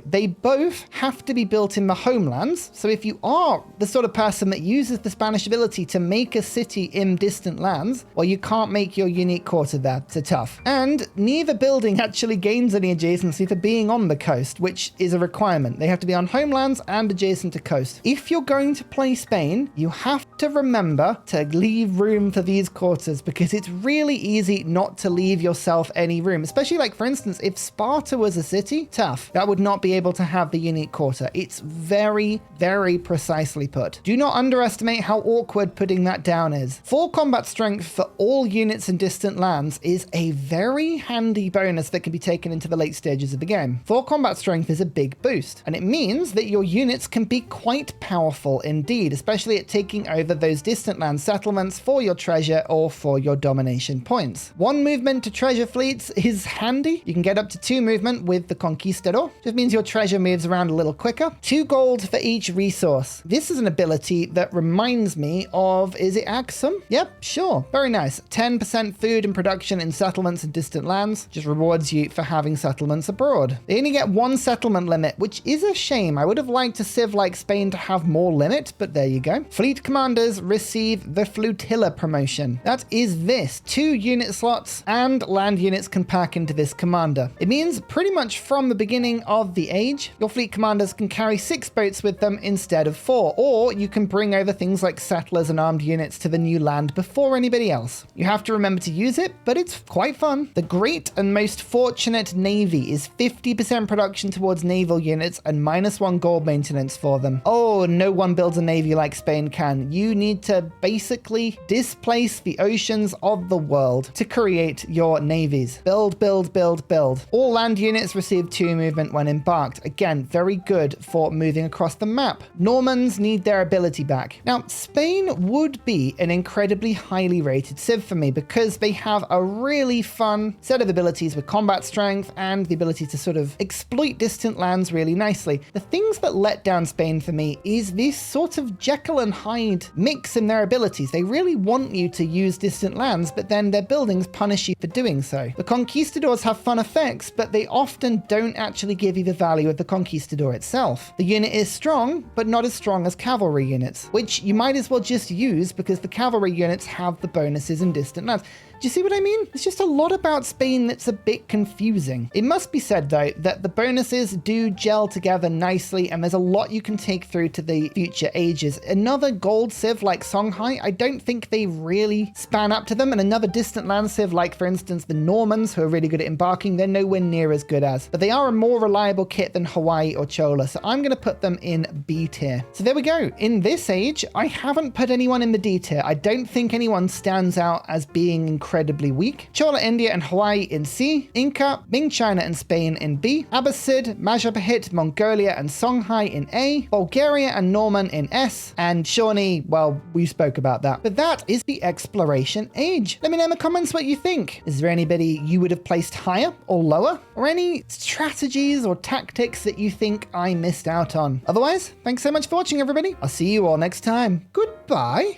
They both have to be built in the homelands, so if you are the sort of person that uses the Spanish ability to make a city in distant lands, well, you can't make your unique quarter there, so tough. And neither building actually gains any adjacency for being on the coast, which is a requirement. They have to be on homelands and adjacent to coast. If you're going to play Spain, you have to remember to leave room for these quarters, because it's really easy not to leave yourself any room, especially like, for instance, if Sparta was a city, tough. That would not be able to have the unique quarter. It's very, very precisely put. Do not underestimate how awkward putting that down is. 4 combat strength for all units in distant lands is a very handy bonus that can be taken into the late stages of the game. 4 combat strength is a big boost, and it means that your units can be quite powerful indeed, especially at taking over those distant land settlements for your treasure or for your domination points. 1 movement to treasure fleets is handy. You can get up to 2 movement with the Conquistador. Just means your treasure moves around a little quicker. 2 gold for each resource. This is an ability that reminds me of, is it Axum? Yep, sure. Very nice. 10% food and production in settlements in distant lands. Just rewards you for having settlements abroad. They only get 1 settlement limit, which is a shame. I would have liked a civ like Spain to have more limit, but there you go. Fleet commanders receive the flotilla promotion. That is this. 2 unit slots and land units can pack into this commander. It means pretty much from the beginning of the age, your fleet commanders can carry 6 boats with them instead of 4, or you can bring over things like settlers and armed units to the new land before anybody else. You have to remember to use it, but it's quite fun. The Great and Most Fortunate Navy is 50% production towards naval units and -1 gold maintenance for them. Oh, no one builds a navy like Spain can. You need to basically displace the oceans of the world to create your navies. Build, build, build, build. All land units receive 2 movement when embarked. Again, very good for moving across the map. Normans need their ability back. Now, Spain would be an incredibly highly rated civ for me because they have a really fun set of abilities with combat strength and the ability to sort of exploit distant lands really nicely. The things that let down Spain for me is this sort of Jekyll and Hyde mix in their abilities. They really want you to use distant lands, but then their buildings punish you for doing so. The Conquistadors have fun effects, but they often don't actually give you the value of the Conquistador itself. The unit is strong, but not as strong as cavalry units, which you might as well just use because the cavalry units have the bonuses in distant lands. Do you see what I mean? It's just a lot about Spain that's a bit confusing. It must be said, though, that the bonuses do gel together nicely, and there's a lot you can take through to the future ages. Another gold civ like Songhai, I don't think they really span up to them, and another distant land civ like, for instance, the Normans, who are really good at embarking, they're nowhere near as good as. But they are a more reliable kit than Hawa'ii or Chola, so I'm going to put them in B tier. So there we go. In this age, I haven't put anyone in the D tier. I don't think anyone stands out as being incredibly weak. Chola India and Hawaii in C, Inca, Ming China and Spain in B, Abbasid, Majapahit, Mongolia and Songhai in A, Bulgaria and Norman in S, and Shawnee, well, we spoke about that. But that is the exploration age. Let me know in the comments what you think. Is there anybody you would have placed higher or lower? Or any strategies or tactics that you think I missed out on? Otherwise, thanks so much for watching, everybody. I'll see you all next time. Goodbye.